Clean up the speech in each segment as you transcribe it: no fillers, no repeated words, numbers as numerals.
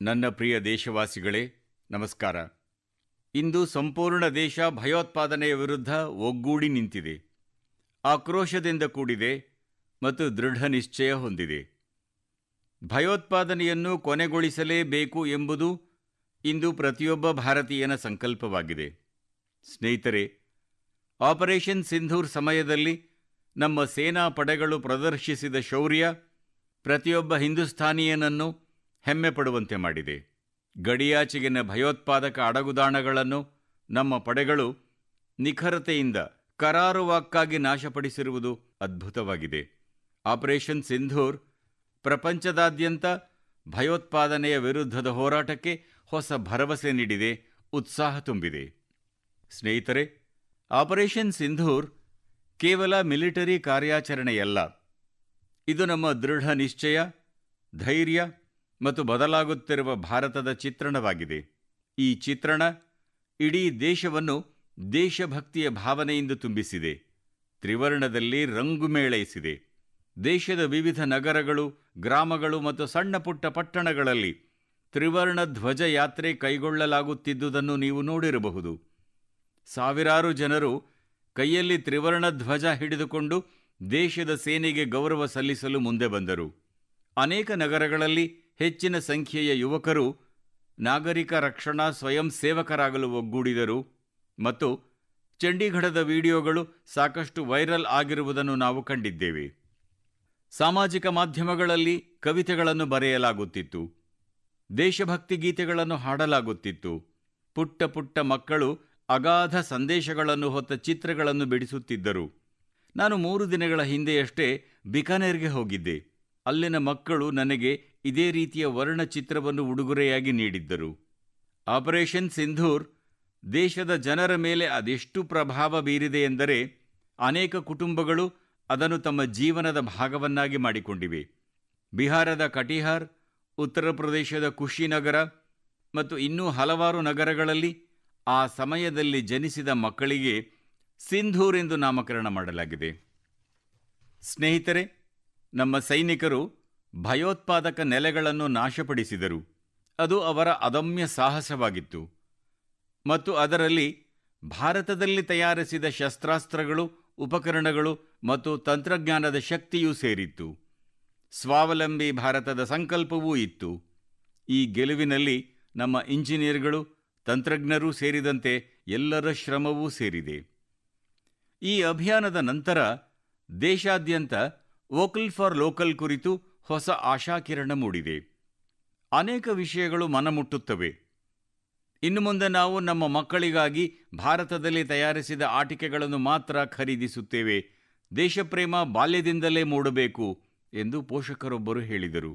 ನನ್ನ ಪ್ರಿಯ ದೇಶವಾಸಿಗಳೇ, ನಮಸ್ಕಾರ. ಇಂದು ಸಂಪೂರ್ಣ ದೇಶ ಭಯೋತ್ಪಾದನೆಯ ವಿರುದ್ಧ ಒಗ್ಗೂಡಿ ನಿಂತಿದೆ, ಆಕ್ರೋಶದಿಂದ ಕೂಡಿದೆ ಮತ್ತು ದೃಢ ನಿಶ್ಚಯ ಹೊಂದಿದೆ. ಭಯೋತ್ಪಾದನೆಯನ್ನು ಕೊನೆಗೊಳಿಸಲೇಬೇಕು ಎಂಬುದು ಇಂದು ಪ್ರತಿಯೊಬ್ಬ ಭಾರತೀಯನ ಸಂಕಲ್ಪವಾಗಿದೆ. ಸ್ನೇಹಿತರೆ, ಆಪರೇಷನ್ ಸಿಂಧೂರ್ ಸಮಯದಲ್ಲಿ ನಮ್ಮ ಸೇನಾ ಪಡೆಗಳು ಪ್ರದರ್ಶಿಸಿದ ಶೌರ್ಯ ಪ್ರತಿಯೊಬ್ಬ ಹಿಂದೂಸ್ಥಾನಿಯನನ್ನು ಹೆಮ್ಮೆ ಪಡುವಂತೆ ಮಾಡಿದೆ. ಗಡಿಯಾಚೆಗಿನ ಭಯೋತ್ಪಾದಕ ಅಡಗುದಾಣಗಳನ್ನು ನಮ್ಮ ಪಡೆಗಳು ನಿಖರತೆಯಿಂದ ಕರಾರುವಾಕ್ಕಾಗಿ ನಾಶಪಡಿಸಿರುವುದು ಅದ್ಭುತವಾಗಿದೆ. ಆಪರೇಷನ್ ಸಿಂಧೂರ್ ಪ್ರಪಂಚದಾದ್ಯಂತ ಭಯೋತ್ಪಾದನೆಯ ವಿರುದ್ಧದ ಹೋರಾಟಕ್ಕೆ ಹೊಸ ಭರವಸೆ ನೀಡಿದೆ, ಉತ್ಸಾಹ ತುಂಬಿದೆ. ಸ್ನೇಹಿತರೆ, ಆಪರೇಷನ್ ಸಿಂಧೂರ್ ಕೇವಲ ಮಿಲಿಟರಿ ಕಾರ್ಯಾಚರಣೆಯಲ್ಲ, ಇದು ನಮ್ಮ ದೃಢ ನಿಶ್ಚಯ, ಧೈರ್ಯ ಮತ್ತು ಬದಲಾಗುತ್ತಿರುವ ಭಾರತದ ಚಿತ್ರಣವಾಗಿದೆ. ಈ ಚಿತ್ರಣ ಇಡೀ ದೇಶವನ್ನು ದೇಶಭಕ್ತಿಯ ಭಾವನೆಯಿಂದ ತುಂಬಿಸಿದೆ, ತ್ರಿವರ್ಣದಲ್ಲಿ ರಂಗು ಮೇಳೈಸಿದೆ. ದೇಶದ ವಿವಿಧ ನಗರಗಳು, ಗ್ರಾಮಗಳು ಮತ್ತು ಸಣ್ಣ ಪುಟ್ಟ ಪಟ್ಟಣಗಳಲ್ಲಿ ತ್ರಿವರ್ಣ ಧ್ವಜ ಯಾತ್ರೆ ಕೈಗೊಳ್ಳಲಾಗುತ್ತಿದ್ದುದನ್ನು ನೀವು ನೋಡಿರಬಹುದು. ಸಾವಿರಾರು ಜನರು ಕೈಯಲ್ಲಿ ತ್ರಿವರ್ಣ ಧ್ವಜ ಹಿಡಿದುಕೊಂಡು ದೇಶದ ಸೇನೆಗೆ ಗೌರವ ಸಲ್ಲಿಸಲು ಮುಂದೆ ಬಂದರು. ಅನೇಕ ನಗರಗಳಲ್ಲಿ ಹೆಚ್ಚಿನ ಸಂಖ್ಯೆಯ ಯುವಕರು ನಾಗರಿಕ ರಕ್ಷಣಾ ಸ್ವಯಂ ಸೇವಕರಾಗಲು ಒಗ್ಗೂಡಿದರು ಮತ್ತು ಚಂಡೀಗಢದ ವಿಡಿಯೋಗಳು ಸಾಕಷ್ಟು ವೈರಲ್ ಆಗಿರುವುದನ್ನು ನಾವು ಕಂಡಿದ್ದೇವೆ. ಸಾಮಾಜಿಕ ಮಾಧ್ಯಮಗಳಲ್ಲಿ ಕವಿತೆಗಳನ್ನು ಬರೆಯಲಾಗುತ್ತಿತ್ತು, ದೇಶಭಕ್ತಿ ಗೀತೆಗಳನ್ನು ಹಾಡಲಾಗುತ್ತಿತ್ತು. ಪುಟ್ಟ ಪುಟ್ಟ ಮಕ್ಕಳು ಅಗಾಧ ಸಂದೇಶಗಳನ್ನು ಹೊತ್ತ ಚಿತ್ರಗಳನ್ನು ಬಿಡಿಸುತ್ತಿದ್ದರು. ನಾನು 3 ದಿನಗಳ ಹಿಂದೆಯಷ್ಟೇ ಬಿಕಾನೇರ್ಗೆ ಹೋಗಿದ್ದೆ. ಅಲ್ಲಿನ ಮಕ್ಕಳು ನನಗೆ ಇದೇ ರೀತಿಯ ವರ್ಣಚಿತ್ರವನ್ನು ಉಡುಗೊರೆಯಾಗಿ ನೀಡಿದ್ದರು. ಆಪರೇಷನ್ ಸಿಂಧೂರ್ ದೇಶದ ಜನರ ಮೇಲೆ ಅದೆಷ್ಟು ಪ್ರಭಾವ ಬೀರಿದೆ ಎಂದರೆ, ಅನೇಕ ಕುಟುಂಬಗಳು ಅದನ್ನು ತಮ್ಮ ಜೀವನದ ಭಾಗವನ್ನಾಗಿ ಮಾಡಿಕೊಂಡಿವೆ. ಬಿಹಾರದ ಕಟಿಹಾರ್, ಉತ್ತರ ಪ್ರದೇಶದ ಕುಶಿನಗರ ಮತ್ತು ಇನ್ನೂ ಹಲವಾರು ನಗರಗಳಲ್ಲಿ ಆ ಸಮಯದಲ್ಲಿ ಜನಿಸಿದ ಮಕ್ಕಳಿಗೆ ಸಿಂಧೂರ್ ಎಂದು ನಾಮಕರಣ ಮಾಡಲಾಗಿದೆ. ಸ್ನೇಹಿತರೆ, ನಮ್ಮ ಸೈನಿಕರು ಭಯೋತ್ಪಾದಕ ನೆಲೆಗಳನ್ನು ನಾಶಪಡಿಸಿದರು. ಅದು ಅವರ ಅದಮ್ಯ ಸಾಹಸವಾಗಿತ್ತು ಮತ್ತು ಅದರಲ್ಲಿ ಭಾರತದಲ್ಲಿ ತಯಾರಿಸಿದ ಶಸ್ತ್ರಾಸ್ತ್ರಗಳು, ಉಪಕರಣಗಳು ಮತ್ತು ತಂತ್ರಜ್ಞಾನದ ಶಕ್ತಿಯೂ ಸೇರಿತ್ತು. ಸ್ವಾವಲಂಬಿ ಭಾರತದ ಸಂಕಲ್ಪವೂ ಇತ್ತು. ಈ ಗೆಲುವಿನಲ್ಲಿ ನಮ್ಮ ಇಂಜಿನಿಯರ್ಗಳು, ತಂತ್ರಜ್ಞರೂ ಸೇರಿದಂತೆ ಎಲ್ಲರ ಶ್ರಮವೂ ಸೇರಿದೆ. ಈ ಅಭಿಯಾನದ ನಂತರ ದೇಶಾದ್ಯಂತ ವೋಕಲ್ ಫಾರ್ ಲೋಕಲ್ ಕುರಿತು ಹೊಸ ಆಶಾಕಿರಣ ಮೂಡಿದೆ. ಅನೇಕ ವಿಷಯಗಳು ಮನಮುಟ್ಟುತ್ತವೆ. ಇನ್ನು ಮುಂದೆ ನಾವು ನಮ್ಮ ಮಕ್ಕಳಿಗಾಗಿ ಭಾರತದಲ್ಲಿ ತಯಾರಿಸಿದ ಆಟಿಕೆಗಳನ್ನು ಮಾತ್ರ ಖರೀದಿಸುತ್ತೇವೆ, ದೇಶಪ್ರೇಮ ಬಾಲ್ಯದಿಂದಲೇ ಮೂಡಬೇಕು ಎಂದು ಪೋಷಕರೊಬ್ಬರು ಹೇಳಿದರು.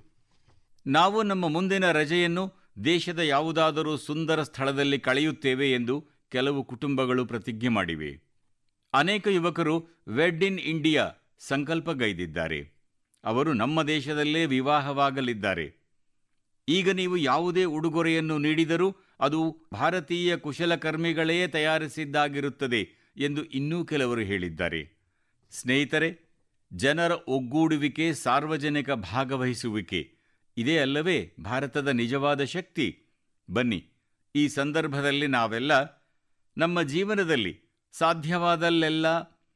ನಾವು ನಮ್ಮ ಮುಂದಿನ ರಜೆಯನ್ನು ದೇಶದ ಯಾವುದಾದರೂ ಸುಂದರ ಸ್ಥಳದಲ್ಲಿ ಕಳೆಯುತ್ತೇವೆ ಎಂದು ಕೆಲವು ಕುಟುಂಬಗಳು ಪ್ರತಿಜ್ಞೆ ಮಾಡಿವೆ. ಅನೇಕ ಯುವಕರು ವೆಡ್ ಇನ್ ಇಂಡಿಯಾ ಸಂಕಲ್ಪಗೈದಿದ್ದಾರೆ. ಅವರು ನಮ್ಮ ದೇಶದಲ್ಲೇ ವಿವಾಹವಾಗಲಿದ್ದಾರೆ. ಈಗ ನೀವು ಯಾವುದೇ ಉಡುಗೊರೆಯನ್ನು ನೀಡಿದರೂ ಅದು ಭಾರತೀಯ ಕುಶಲಕರ್ಮಿಗಳೇ ತಯಾರಿಸಿದ್ದಾಗಿರುತ್ತದೆ ಎಂದು ಇನ್ನೂ ಕೆಲವರು ಹೇಳಿದ್ದಾರೆ. ಸ್ನೇಹಿತರೆ, ಜನರ ಒಗ್ಗೂಡುವಿಕೆ, ಸಾರ್ವಜನಿಕ ಭಾಗವಹಿಸುವಿಕೆ ಇದೇ ಅಲ್ಲವೇ ಭಾರತದ ನಿಜವಾದ ಶಕ್ತಿ? ಬನ್ನಿ, ಈ ಸಂದರ್ಭದಲ್ಲಿ ನಾವೆಲ್ಲ ನಮ್ಮ ಜೀವನದಲ್ಲಿ ಸಾಧ್ಯವಾದಲ್ಲೆಲ್ಲ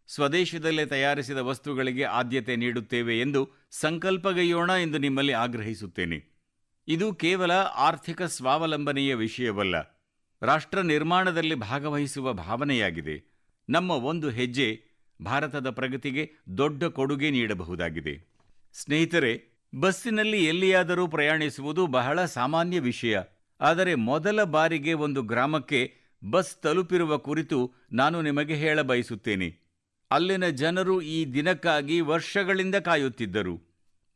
ಸ್ವದೇಶದಲ್ಲೇ ತಯಾರಿಸಿದ ವಸ್ತುಗಳಿಗೆ ಆದ್ಯತೆ ನೀಡುತ್ತೇವೆ ಎಂದು ಸಂಕಲ್ಪಗೈಯೋಣ ಎಂದು ನಿಮ್ಮಲ್ಲಿ ಆಗ್ರಹಿಸುತ್ತೇನೆ. ಇದು ಕೇವಲ ಆರ್ಥಿಕ ಸ್ವಾವಲಂಬನೆಯ ವಿಷಯವಲ್ಲ, ರಾಷ್ಟ್ರ ನಿರ್ಮಾಣದಲ್ಲಿ ಭಾಗವಹಿಸುವ ಭಾವನೆಯಾಗಿದೆ. ನಮ್ಮ ಒಂದು ಹೆಜ್ಜೆ ಭಾರತದ ಪ್ರಗತಿಗೆ ದೊಡ್ಡ ಕೊಡುಗೆ ನೀಡಬಹುದಾಗಿದೆ. ಸ್ನೇಹಿತರೆ, ಬಸ್ಸಿನಲ್ಲಿ ಎಲ್ಲಿಯಾದರೂ ಪ್ರಯಾಣಿಸುವುದು ಬಹಳ ಸಾಮಾನ್ಯ ವಿಷಯ. ಆದರೆ ಮೊದಲ ಬಾರಿಗೆ ಒಂದು ಗ್ರಾಮಕ್ಕೆ ಬಸ್ ತಲುಪಿರುವ ಕುರಿತು ನಾನು ನಿಮಗೆ ಹೇಳಬಯಸುತ್ತೇನೆ. ಅಲ್ಲಿನ ಜನರು ಈ ದಿನಕ್ಕಾಗಿ ವರ್ಷಗಳಿಂದ ಕಾಯುತ್ತಿದ್ದರು.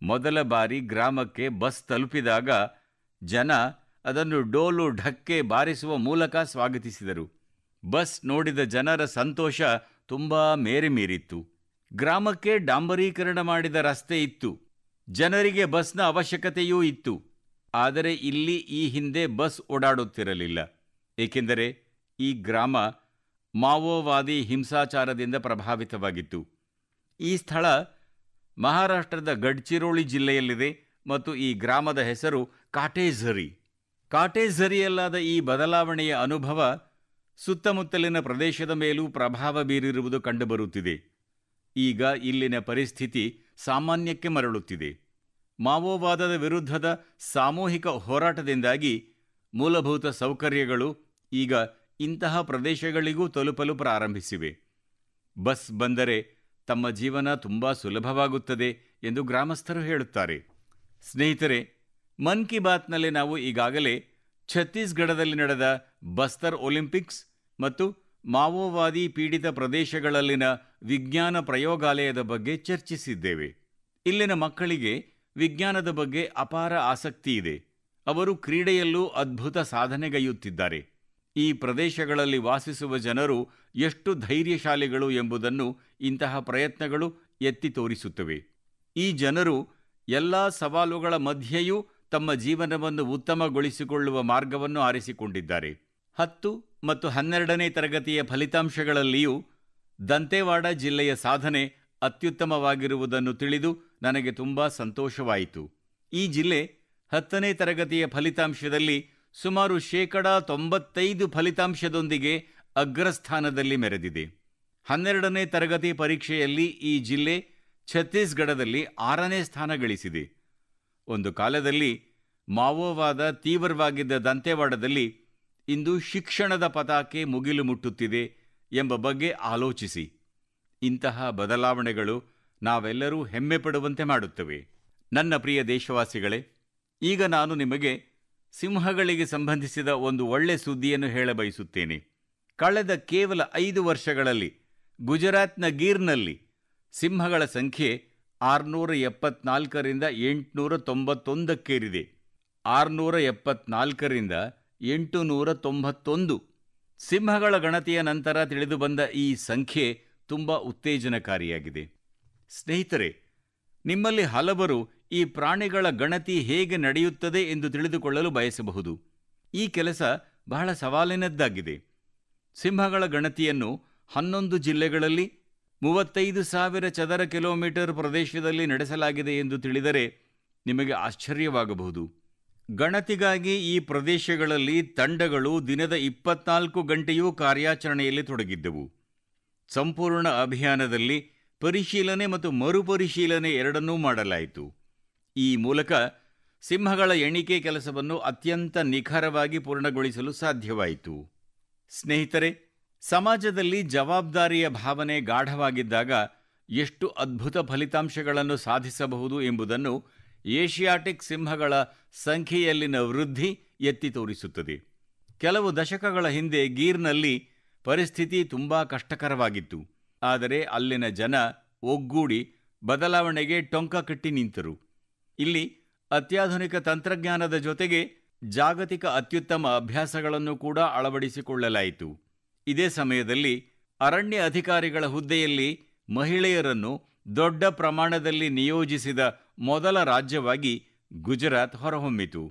ಮೊದಲ ಬಾರಿ ಗ್ರಾಮಕ್ಕೆ ಬಸ್ ತಲುಪಿದಾಗ ಜನ ಅದನ್ನು ಡೋಲು ಢಕ್ಕೆ ಬಾರಿಸುವ ಮೂಲಕ ಸ್ವಾಗತಿಸಿದರು. ಬಸ್ ನೋಡಿದ ಜನರ ಸಂತೋಷ ತುಂಬಾ ಮೇರೆ ಮೀರಿತ್ತು. ಗ್ರಾಮಕ್ಕೆ ಡಾಂಬರೀಕರಣ ಮಾಡಿದ ರಸ್ತೆ ಇತ್ತು, ಜನರಿಗೆ ಬಸ್ನ ಅವಶ್ಯಕತೆಯೂ ಇತ್ತು. ಆದರೆ ಇಲ್ಲಿ ಈ ಹಿಂದೆ ಬಸ್ ಓಡಾಡುತ್ತಿರಲಿಲ್ಲ, ಏಕೆಂದರೆ ಈ ಗ್ರಾಮ ಮಾವೋವಾದಿ ಹಿಂಸಾಚಾರದಿಂದ ಪ್ರಭಾವಿತವಾಗಿತ್ತು. ಈ ಸ್ಥಳ ಮಹಾರಾಷ್ಟ್ರದ ಗಡ್ಚಿರೋಳಿ ಜಿಲ್ಲೆಯಲ್ಲಿದೆ ಮತ್ತು ಈ ಗ್ರಾಮದ ಹೆಸರು ಕಾಟೇಝರಿ. ಕಾಟೇಜರಿಯಲ್ಲಾದ ಈ ಬದಲಾವಣೆಯ ಅನುಭವ ಸುತ್ತಮುತ್ತಲಿನ ಪ್ರದೇಶದ ಮೇಲೂ ಪ್ರಭಾವ ಬೀರಿರುವುದು ಕಂಡುಬರುತ್ತಿದೆ. ಈಗ ಇಲ್ಲಿನ ಪರಿಸ್ಥಿತಿ ಸಾಮಾನ್ಯಕ್ಕೆ ಮರಳುತ್ತಿದೆ. ಮಾವೋವಾದದ ವಿರುದ್ಧದ ಸಾಮೂಹಿಕ ಹೋರಾಟದಿಂದಾಗಿ ಮೂಲಭೂತ ಸೌಕರ್ಯಗಳು ಈಗ ಇಂತಹ ಪ್ರದೇಶಗಳಿಗೂ ತಲುಪಲು ಪ್ರಾರಂಭಿಸಿವೆ. ಬಸ್ ಬಂದರೆ ತಮ್ಮ ಜೀವನ ತುಂಬಾ ಸುಲಭವಾಗುತ್ತದೆ ಎಂದು ಗ್ರಾಮಸ್ಥರು ಹೇಳುತ್ತಾರೆ. ಸ್ನೇಹಿತರೆ, ಮನ್ ಕಿ ಬಾತ್ನಲ್ಲಿ ನಾವು ಈಗಾಗಲೇ ಛತ್ತೀಸ್ಗಢದಲ್ಲಿ ನಡೆದ ಬಸ್ತರ್ ಒಲಿಂಪಿಕ್ಸ್ ಮತ್ತು ಮಾವೋವಾದಿ ಪೀಡಿತ ಪ್ರದೇಶಗಳಲ್ಲಿನ ವಿಜ್ಞಾನ ಪ್ರಯೋಗಾಲಯದ ಬಗ್ಗೆ ಚರ್ಚಿಸಿದ್ದೇವೆ. ಇಲ್ಲಿನ ಮಕ್ಕಳಿಗೆ ವಿಜ್ಞಾನದ ಬಗ್ಗೆ ಅಪಾರ ಆಸಕ್ತಿ ಇದೆ. ಅವರು ಕ್ರೀಡೆಯಲ್ಲೂ ಅದ್ಭುತ ಸಾಧನೆಗೈಯುತ್ತಿದ್ದಾರೆ. ಈ ಪ್ರದೇಶಗಳಲ್ಲಿ ವಾಸಿಸುವ ಜನರು ಎಷ್ಟು ಧೈರ್ಯಶಾಲಿಗಳು ಎಂಬುದನ್ನು ಇಂತಹ ಪ್ರಯತ್ನಗಳು ಎತ್ತಿ ತೋರಿಸುತ್ತವೆ. ಈ ಜನರು ಎಲ್ಲ ಸವಾಲುಗಳ ಮಧ್ಯೆಯೂ ತಮ್ಮ ಜೀವನವನ್ನು ಉತ್ತಮಗೊಳಿಸಿಕೊಳ್ಳುವ ಮಾರ್ಗವನ್ನು ಆರಿಸಿಕೊಂಡಿದ್ದಾರೆ. 10 ಮತ್ತು 12ನೇ ತರಗತಿಯ ಫಲಿತಾಂಶಗಳಲ್ಲಿಯೂ ದಂತೇವಾಡ ಜಿಲ್ಲೆಯ ಸಾಧನೆ ಅತ್ಯುತ್ತಮವಾಗಿರುವುದನ್ನು ತಿಳಿದು ನನಗೆ ತುಂಬಾ ಸಂತೋಷವಾಯಿತು. ಈ ಜಿಲ್ಲೆ 10ನೇ ತರಗತಿಯ ಫಲಿತಾಂಶದಲ್ಲಿ ಸುಮಾರು 95% ಫಲಿತಾಂಶದೊಂದಿಗೆ ಅಗ್ರಸ್ಥಾನದಲ್ಲಿ ಮೆರೆದಿದೆ. 12ನೇ ತರಗತಿ ಪರೀಕ್ಷೆಯಲ್ಲಿ ಈ ಜಿಲ್ಲೆ ಛತ್ತೀಸ್ಗಢದಲ್ಲಿ 6ನೇ ಸ್ಥಾನ ಗಳಿಸಿದೆ. ಒಂದು ಕಾಲದಲ್ಲಿ ಮಾವೋವಾದ ತೀವ್ರವಾಗಿದ್ದ ದಂತೇವಾಡದಲ್ಲಿ ಇಂದು ಶಿಕ್ಷಣದ ಪತಾಕೆ ಮುಗಿಲು ಮುಟ್ಟುತ್ತಿದೆ ಎಂಬ ಬಗ್ಗೆ ಆಲೋಚಿಸಿ. ಇಂತಹ ಬದಲಾವಣೆಗಳು ನಾವೆಲ್ಲರೂ ಹೆಮ್ಮೆ ಪಡುವಂತೆ ಮಾಡುತ್ತವೆ. ನನ್ನ ಪ್ರಿಯ ದೇಶವಾಸಿಗಳೇ, ಈಗ ನಾನು ನಿಮಗೆ ಸಿಂಹಗಳಿಗೆ ಸಂಬಂಧಿಸಿದ ಒಂದು ಒಳ್ಳೆ ಸುದ್ದಿಯನ್ನು ಹೇಳಬಯಸುತ್ತೇನೆ. ಕಳೆದ ಕೇವಲ 5 ವರ್ಷಗಳಲ್ಲಿ ಗುಜರಾತ್ನ ಗೀರ್ನಲ್ಲಿ ಸಿಂಹಗಳ ಸಂಖ್ಯೆ 674ರಿಂದ 891ಕ್ಕೇರಿದೆ. 674ರಿಂದ 891. ಸಿಂಹಗಳ ಗಣತಿಯ ನಂತರ ತಿಳಿದುಬಂದ ಈ ಸಂಖ್ಯೆ ತುಂಬ ಉತ್ತೇಜನಕಾರಿಯಾಗಿದೆ. ಸ್ನೇಹಿತರೆ, ನಿಮ್ಮಲ್ಲಿ ಹಲವರು ಈ ಪ್ರಾಣಿಗಳ ಗಣತಿ ಹೇಗೆ ನಡೆಯುತ್ತದೆ ಎಂದು ತಿಳಿದುಕೊಳ್ಳಲು ಬಯಸಬಹುದು. ಈ ಕೆಲಸ ಬಹಳ ಸವಾಲಿನದ್ದಾಗಿದೆ. ಸಿಂಹಗಳ ಗಣತಿಯನ್ನು 11 ಜಿಲ್ಲೆಗಳಲ್ಲಿ 35,000 ಚದರ ಕಿಲೋಮೀಟರ್ ಪ್ರದೇಶದಲ್ಲಿ ನಡೆಸಲಾಗಿದೆ ಎಂದು ತಿಳಿದರೆ ನಿಮಗೆ ಆಶ್ಚರ್ಯವಾಗಬಹುದು. ಗಣತಿಗಾಗಿ ಈ ಪ್ರದೇಶಗಳಲ್ಲಿ ತಂಡಗಳು ದಿನದ 24 ಗಂಟೆಯೂ ಕಾರ್ಯಾಚರಣೆಯಲ್ಲಿ ತೊಡಗಿದ್ದವು. ಸಂಪೂರ್ಣ ಅಭಿಯಾನದಲ್ಲಿ ಪರಿಶೀಲನೆ ಮತ್ತು ಮರುಪರಿಶೀಲನೆ ಎರಡನ್ನೂ ಮಾಡಲಾಯಿತು. ಈ ಮೂಲಕ ಸಿಂಹಗಳ ಎಣಿಕೆ ಕೆಲಸವನ್ನು ಅತ್ಯಂತ ನಿಖರವಾಗಿ ಪೂರ್ಣಗೊಳಿಸಲು ಸಾಧ್ಯವಾಯಿತು. ಸ್ನೇಹಿತರೆ, ಸಮಾಜದಲ್ಲಿ ಜವಾಬ್ದಾರಿಯ ಭಾವನೆ ಗಾಢವಾಗಿದ್ದಾಗ ಎಷ್ಟು ಅದ್ಭುತ ಫಲಿತಾಂಶಗಳನ್ನು ಸಾಧಿಸಬಹುದು ಎಂಬುದನ್ನು ಏಷಿಯಾಟಿಕ್ ಸಿಂಹಗಳ ಸಂಖ್ಯೆಯಲ್ಲಿನ ವೃದ್ಧಿ ಎತ್ತಿ ತೋರಿಸುತ್ತದೆ. ಕೆಲವು ದಶಕಗಳ ಹಿಂದೆ ಗೀರ್ನಲ್ಲಿ ಪರಿಸ್ಥಿತಿ ತುಂಬಾ ಕಷ್ಟಕರವಾಗಿತ್ತು. ಆದರೆ ಅಲ್ಲಿನ ಜನ ಒಗ್ಗೂಡಿ ಬದಲಾವಣೆಗೆ ಟೊಂಕ ಕಟ್ಟಿ ನಿಂತರು. ಇಲ್ಲಿ ಅತ್ಯಾಧುನಿಕ ತಂತ್ರಜ್ಞಾನದ ಜೊತೆಗೆ ಜಾಗತಿಕ ಅತ್ಯುತ್ತಮ ಅಭ್ಯಾಸಗಳನ್ನು ಕೂಡ ಅಳವಡಿಸಿಕೊಳ್ಳಲಾಯಿತು. ಇದೇ ಸಮಯದಲ್ಲಿ ಅರಣ್ಯ ಅಧಿಕಾರಿಗಳ ಹುದ್ದೆಯಲ್ಲಿ ಮಹಿಳೆಯರನ್ನು ದೊಡ್ಡ ಪ್ರಮಾಣದಲ್ಲಿ ನಿಯೋಜಿಸಿದ ಮೊದಲ ರಾಜ್ಯವಾಗಿ ಗುಜರಾತ್ ಹೊರಹೊಮ್ಮಿತು.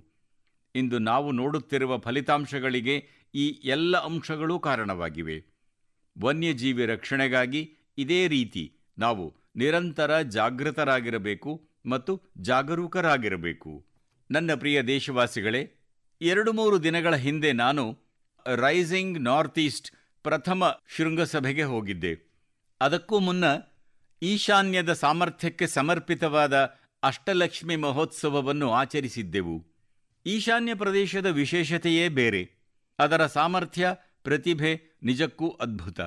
ಇಂದು ನಾವು ನೋಡುತ್ತಿರುವ ಫಲಿತಾಂಶಗಳಿಗೆ ಈ ಎಲ್ಲ ಅಂಶಗಳೂ ಕಾರಣವಾಗಿವೆ. ವನ್ಯಜೀವಿ ರಕ್ಷಣೆಗಾಗಿ ಇದೇ ರೀತಿ ನಾವು ನಿರಂತರ ಜಾಗೃತರಾಗಿರಬೇಕು ಮತ್ತು ಜಾಗರೂಕರಾಗಿರಬೇಕು. ನನ್ನ ಪ್ರಿಯ ದೇಶವಾಸಿಗಳೇ, 2-3 ದಿನಗಳ ಹಿಂದೆ ನಾನು ರೈಸಿಂಗ್ ನಾರ್ತ್ ಈಸ್ಟ್ ಪ್ರಥಮ ಶೃಂಗಸಭೆಗೆ ಹೋಗಿದ್ದೆ. ಅದಕ್ಕೂ ಮುನ್ನ ಈಶಾನ್ಯದ ಸಾಮರ್ಥ್ಯಕ್ಕೆ ಸಮರ್ಪಿತವಾದ ಅಷ್ಟಲಕ್ಷ್ಮಿ ಮಹೋತ್ಸವವನ್ನು ಆಚರಿಸಿದ್ದೆವು. ಈಶಾನ್ಯ ಪ್ರದೇಶದ ವಿಶೇಷತೆಯೇ ಬೇರೆ. ಅದರ ಸಾಮರ್ಥ್ಯ, ಪ್ರತಿಭೆ ನಿಜಕ್ಕೂ ಅದ್ಭುತ.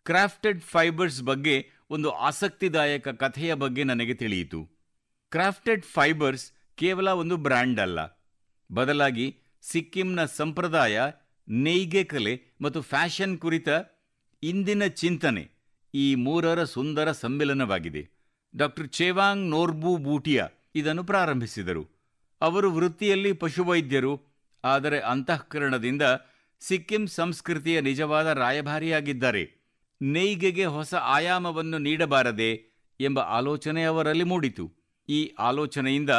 ಕ್ರಾಫ್ಟೆಡ್ ಫೈಬರ್ಸ್ ಬಗ್ಗೆ ಒಂದು ಆಸಕ್ತಿದಾಯಕ ಕಥೆಯ ಬಗ್ಗೆ ನನಗೆ ತಿಳಿಯಿತು. ಕ್ರಾಫ್ಟೆಡ್ ಫೈಬರ್ಸ್ ಕೇವಲ ಒಂದು ಬ್ರ್ಯಾಂಡ್ ಅಲ್ಲ, ಬದಲಾಗಿ ಸಿಕ್ಕಿಂನ ಸಂಪ್ರದಾಯ, ನೇಯ್ಗೆ ಕಲೆ ಮತ್ತು ಫ್ಯಾಷನ್ ಕುರಿತ ಇಂದಿನ ಚಿಂತನೆ, ಈ ಮೂರರ ಸುಂದರ ಸಮ್ಮಿಲನವಾಗಿದೆ. ಡಾಕ್ಟರ್ ಚೇವಾಂಗ್ ನೋರ್ಬು ಬೂಟಿಯಾ ಇದನ್ನು ಪ್ರಾರಂಭಿಸಿದರು. ಅವರು ವೃತ್ತಿಯಲ್ಲಿ ಪಶುವೈದ್ಯರು, ಆದರೆ ಅಂತಃಕರಣದಿಂದ ಸಿಕ್ಕಿಂ ಸಂಸ್ಕೃತಿಯ ನಿಜವಾದ ರಾಯಭಾರಿಯಾಗಿದ್ದಾರೆ. ನೇಯ್ಗೆಗೆ ಹೊಸ ಆಯಾಮವನ್ನು ನೀಡಬಾರದೆ ಎಂಬ ಆಲೋಚನೆ ಅವರಲ್ಲಿ ಮೂಡಿತು. ಈ ಆಲೋಚನೆಯಿಂದ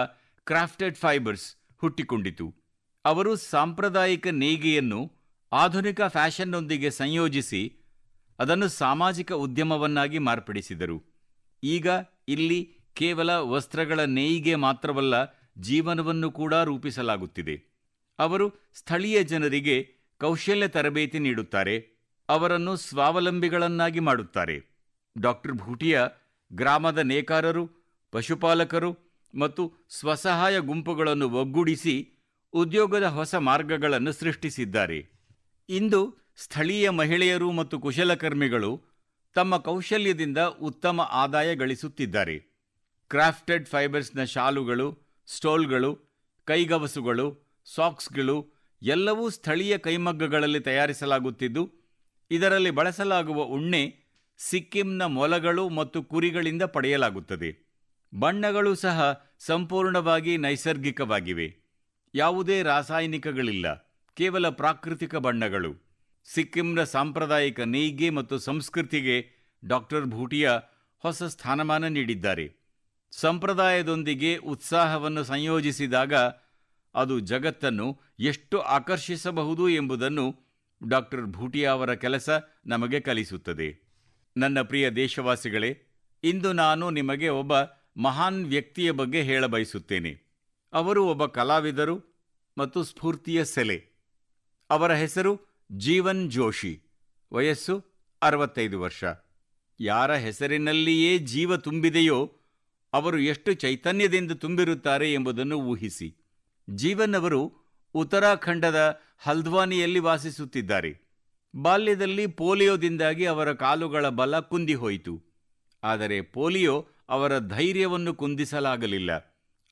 ಕ್ರಾಫ್ಟೆಡ್ ಫೈಬರ್ಸ್ ಹುಟ್ಟಿಕೊಂಡಿತು. ಅವರು ಸಾಂಪ್ರದಾಯಿಕ ನೇಯ್ಗೆಯನ್ನು ಆಧುನಿಕ ಫ್ಯಾಷನ್ನೊಂದಿಗೆ ಸಂಯೋಜಿಸಿ ಅದನ್ನು ಸಾಮಾಜಿಕ ಉದ್ಯಮವನ್ನಾಗಿ ಮಾರ್ಪಡಿಸಿದರು. ಈಗ ಇಲ್ಲಿ ಕೇವಲ ವಸ್ತ್ರಗಳ ನೇಯ್ಗೆ ಮಾತ್ರವಲ್ಲ, ಜೀವನವನ್ನು ಕೂಡ ರೂಪಿಸಲಾಗುತ್ತಿದೆ. ಅವರು ಸ್ಥಳೀಯ ಜನರಿಗೆ ಕೌಶಲ್ಯ ತರಬೇತಿ ನೀಡುತ್ತಾರೆ, ಅವರನ್ನು ಸ್ವಾವಲಂಬಿಗಳನ್ನಾಗಿ ಮಾಡುತ್ತಾರೆ. ಡಾಕ್ಟರ್ ಭೂಟಿಯಾ ಗ್ರಾಮದ ನೇಕಾರರು, ಪಶುಪಾಲಕರು ಮತ್ತು ಸ್ವಸಹಾಯ ಗುಂಪುಗಳನ್ನು ಒಗ್ಗೂಡಿಸಿ ಉದ್ಯೋಗದ ಹೊಸ ಮಾರ್ಗಗಳನ್ನು ಸೃಷ್ಟಿಸಿದ್ದಾರೆ. ಇಂದು ಸ್ಥಳೀಯ ಮಹಿಳೆಯರು ಮತ್ತು ಕುಶಲಕರ್ಮಿಗಳು ತಮ್ಮ ಕೌಶಲ್ಯದಿಂದ ಉತ್ತಮ ಆದಾಯ ಗಳಿಸುತ್ತಿದ್ದಾರೆ. ಕ್ರಾಫ್ಟೆಡ್ ಫೈಬರ್ಸ್ನ ಶಾಲುಗಳು, ಸ್ಟೋಲ್ಗಳು, ಕೈಗವಸುಗಳು, ಸಾಕ್ಸ್ಗಳು ಎಲ್ಲವೂ ಸ್ಥಳೀಯ ಕೈಮಗ್ಗಗಳಲ್ಲಿ ತಯಾರಿಸಲಾಗುತ್ತಿದ್ದು, ಇದರಲ್ಲಿ ಬಳಸಲಾಗುವ ಉಣ್ಣೆ ಸಿಕ್ಕಿಂನ ಮೊಲಗಳು ಮತ್ತು ಕುರಿಗಳಿಂದ ಪಡೆಯಲಾಗುತ್ತದೆ. ಬಣ್ಣಗಳು ಸಹ ಸಂಪೂರ್ಣವಾಗಿ ನೈಸರ್ಗಿಕವಾಗಿವೆ. ಯಾವುದೇ ರಾಸಾಯನಿಕಗಳಿಲ್ಲ, ಕೇವಲ ಪ್ರಾಕೃತಿಕ ಬಣ್ಣಗಳು. ಸಿಕ್ಕಿಂನ ಸಾಂಪ್ರದಾಯಿಕ ನೇಯ್ಗೆ ಮತ್ತು ಸಂಸ್ಕೃತಿಗೆ ಡಾಕ್ಟರ್ ಭೂಟಿಯಾ ಹೊಸ ಸ್ಥಾನಮಾನ ನೀಡಿದ್ದಾರೆ. ಸಂಪ್ರದಾಯದೊಂದಿಗೆ ಉತ್ಸಾಹವನ್ನು ಸಂಯೋಜಿಸಿದಾಗ ಅದು ಜಗತ್ತನ್ನು ಎಷ್ಟು ಆಕರ್ಷಿಸಬಹುದು ಎಂಬುದನ್ನು ಡಾಕ್ಟರ್ ಭೂಟಿಯಾ ಅವರ ಕೆಲಸ ನಮಗೆ ಕಲಿಸುತ್ತದೆ. ನನ್ನ ಪ್ರಿಯ ದೇಶವಾಸಿಗಳೇ, ಇಂದು ನಾನು ನಿಮಗೆ ಒಬ್ಬ ಮಹಾನ್ ವ್ಯಕ್ತಿಯ ಬಗ್ಗೆ ಹೇಳಬಯಸುತ್ತೇನೆ. ಅವರು ಒಬ್ಬ ಕಲಾವಿದರು ಮತ್ತು ಸ್ಫೂರ್ತಿಯ ಸೆಲೆ. ಅವರ ಹೆಸರು ಜೀವನ್ ಜೋಶಿ. ವಯಸ್ಸು 65 ವರ್ಷ. ಯಾರ ಹೆಸರಿನಲ್ಲಿಯೇ ಜೀವ ತುಂಬಿದೆಯೋ ಅವರು ಎಷ್ಟು ಚೈತನ್ಯದಿಂದ ತುಂಬಿರುತ್ತಾರೆ ಎಂಬುದನ್ನು ಊಹಿಸಿ. ಜೀವನ್ ಅವರು ಉತ್ತರಾಖಂಡದ ಹಲ್ದ್ವಾನಿಯಲ್ಲಿ ವಾಸಿಸುತ್ತಿದ್ದಾರೆ. ಬಾಲ್ಯದಲ್ಲಿ ಪೋಲಿಯೋದಿಂದಾಗಿ ಅವರ ಕಾಲುಗಳ ಬಲ ಕುಂದಿಹೋಯಿತು. ಆದರೆ ಪೋಲಿಯೋ ಅವರ ಧೈರ್ಯವನ್ನು ಕುಂದಿಸಲಾಗಲಿಲ್ಲ.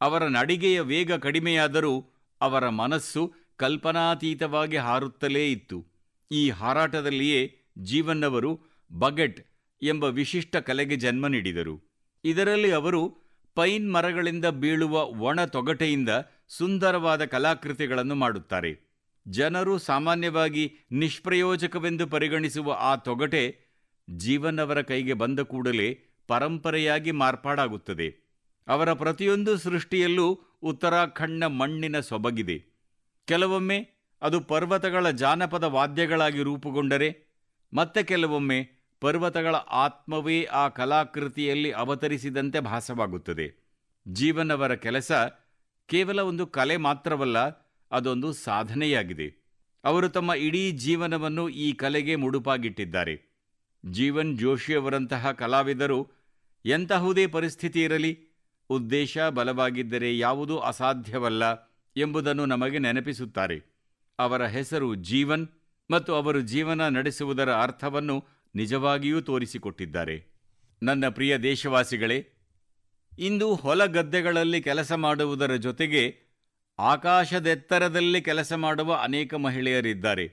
ಅವರ ನಡಿಗೆಯ ವೇಗ ಕಡಿಮೆಯಾದರೂ ಅವರ ಮನಸ್ಸು ಕಲ್ಪನಾತೀತವಾಗಿ ಹಾರುತ್ತಲೇ ಇತ್ತು. ಈ ಹಾರಾಟದಲ್ಲಿಯೇ ಜೀವನ್ ಅವರು ಬಗೆಟ್ ಎಂಬ ವಿಶಿಷ್ಟ ಕಲೆಗೆ ಜನ್ಮ ನೀಡಿದರು. ಇದರಲ್ಲಿ ಅವರು ಪೈನ್ ಮರಗಳಿಂದ ಬೀಳುವ ಒಣ ತೊಗಟೆಯಿಂದ ಸುಂದರವಾದ ಕಲಾಕೃತಿಗಳನ್ನು ಮಾಡುತ್ತಾರೆ. ಜನರು ಸಾಮಾನ್ಯವಾಗಿ ನಿಷ್ಪ್ರಯೋಜಕವೆಂದು ಪರಿಗಣಿಸುವ ಆ ತೊಗಟೆ ಜೀವನ್ ಅವರ ಕೈಗೆ ಬಂದ ಕೂಡಲೇ ಪರಂಪರೆಯಾಗಿ ಮಾರ್ಪಾಡಾಗುತ್ತದೆ. ಅವರ ಪ್ರತಿಯೊಂದು ಸೃಷ್ಟಿಯಲ್ಲೂ ಉತ್ತರಾಖಂಡ್ನ ಮಣ್ಣಿನ ಸೊಬಗಿದೆ. ಕೆಲವೊಮ್ಮೆ ಅದು ಪರ್ವತಗಳ ಜಾನಪದ ವಾದ್ಯಗಳಾಗಿ ರೂಪುಗೊಂಡರೆ, ಮತ್ತೆ ಕೆಲವೊಮ್ಮೆ ಪರ್ವತಗಳ ಆತ್ಮವೇ ಆ ಕಲಾಕೃತಿಯಲ್ಲಿ ಅವತರಿಸಿದಂತೆ ಭಾಸವಾಗುತ್ತದೆ. ಜೀವನ್ ಅವರ ಕೆಲಸ ಕೇವಲ ಒಂದು ಕಲೆ ಮಾತ್ರವಲ್ಲ, ಅದೊಂದು ಸಾಧನೆಯಾಗಿದೆ. ಅವರು ತಮ್ಮ ಇಡೀ ಜೀವನವನ್ನು ಈ ಕಲೆಗೆ ಮುಡುಪಾಗಿಟ್ಟಿದ್ದಾರೆ. ಜೀವನ್ ಜೋಶಿಯವರಂತಹ ಕಲಾವಿದರು ಎಂತಹುದೇ ಪರಿಸ್ಥಿತಿ ಇರಲಿ, ಉದ್ದೇಶ ಬಲವಾಗಿದ್ದರೆ ಯಾವುದೂ ಅಸಾಧ್ಯವಲ್ಲ ಎಂಬುದನ್ನು ನಮಗೆ ನೆನಪಿಸುತ್ತಾರೆ. ಅವರ ಹೆಸರು ಜೀವನ್ ಮತ್ತು ಅವರು ಜೀವನ ನಡೆಸುವುದರ ಅರ್ಥವನ್ನು ನಿಜವಾಗಿಯೂ ತೋರಿಸಿಕೊಟ್ಟಿದ್ದಾರೆ. ನನ್ನ ಪ್ರಿಯ ದೇಶವಾಸಿಗಳೇ, ಇಂದು ಹೊಲಗದ್ದೆಗಳಲ್ಲಿ ಕೆಲಸ ಮಾಡುವುದರ ಜೊತೆಗೆ ಆಕಾಶದೆತ್ತರದಲ್ಲಿ ಕೆಲಸ ಮಾಡುವ ಅನೇಕ ಮಹಿಳೆಯರಿದ್ದಾರೆ.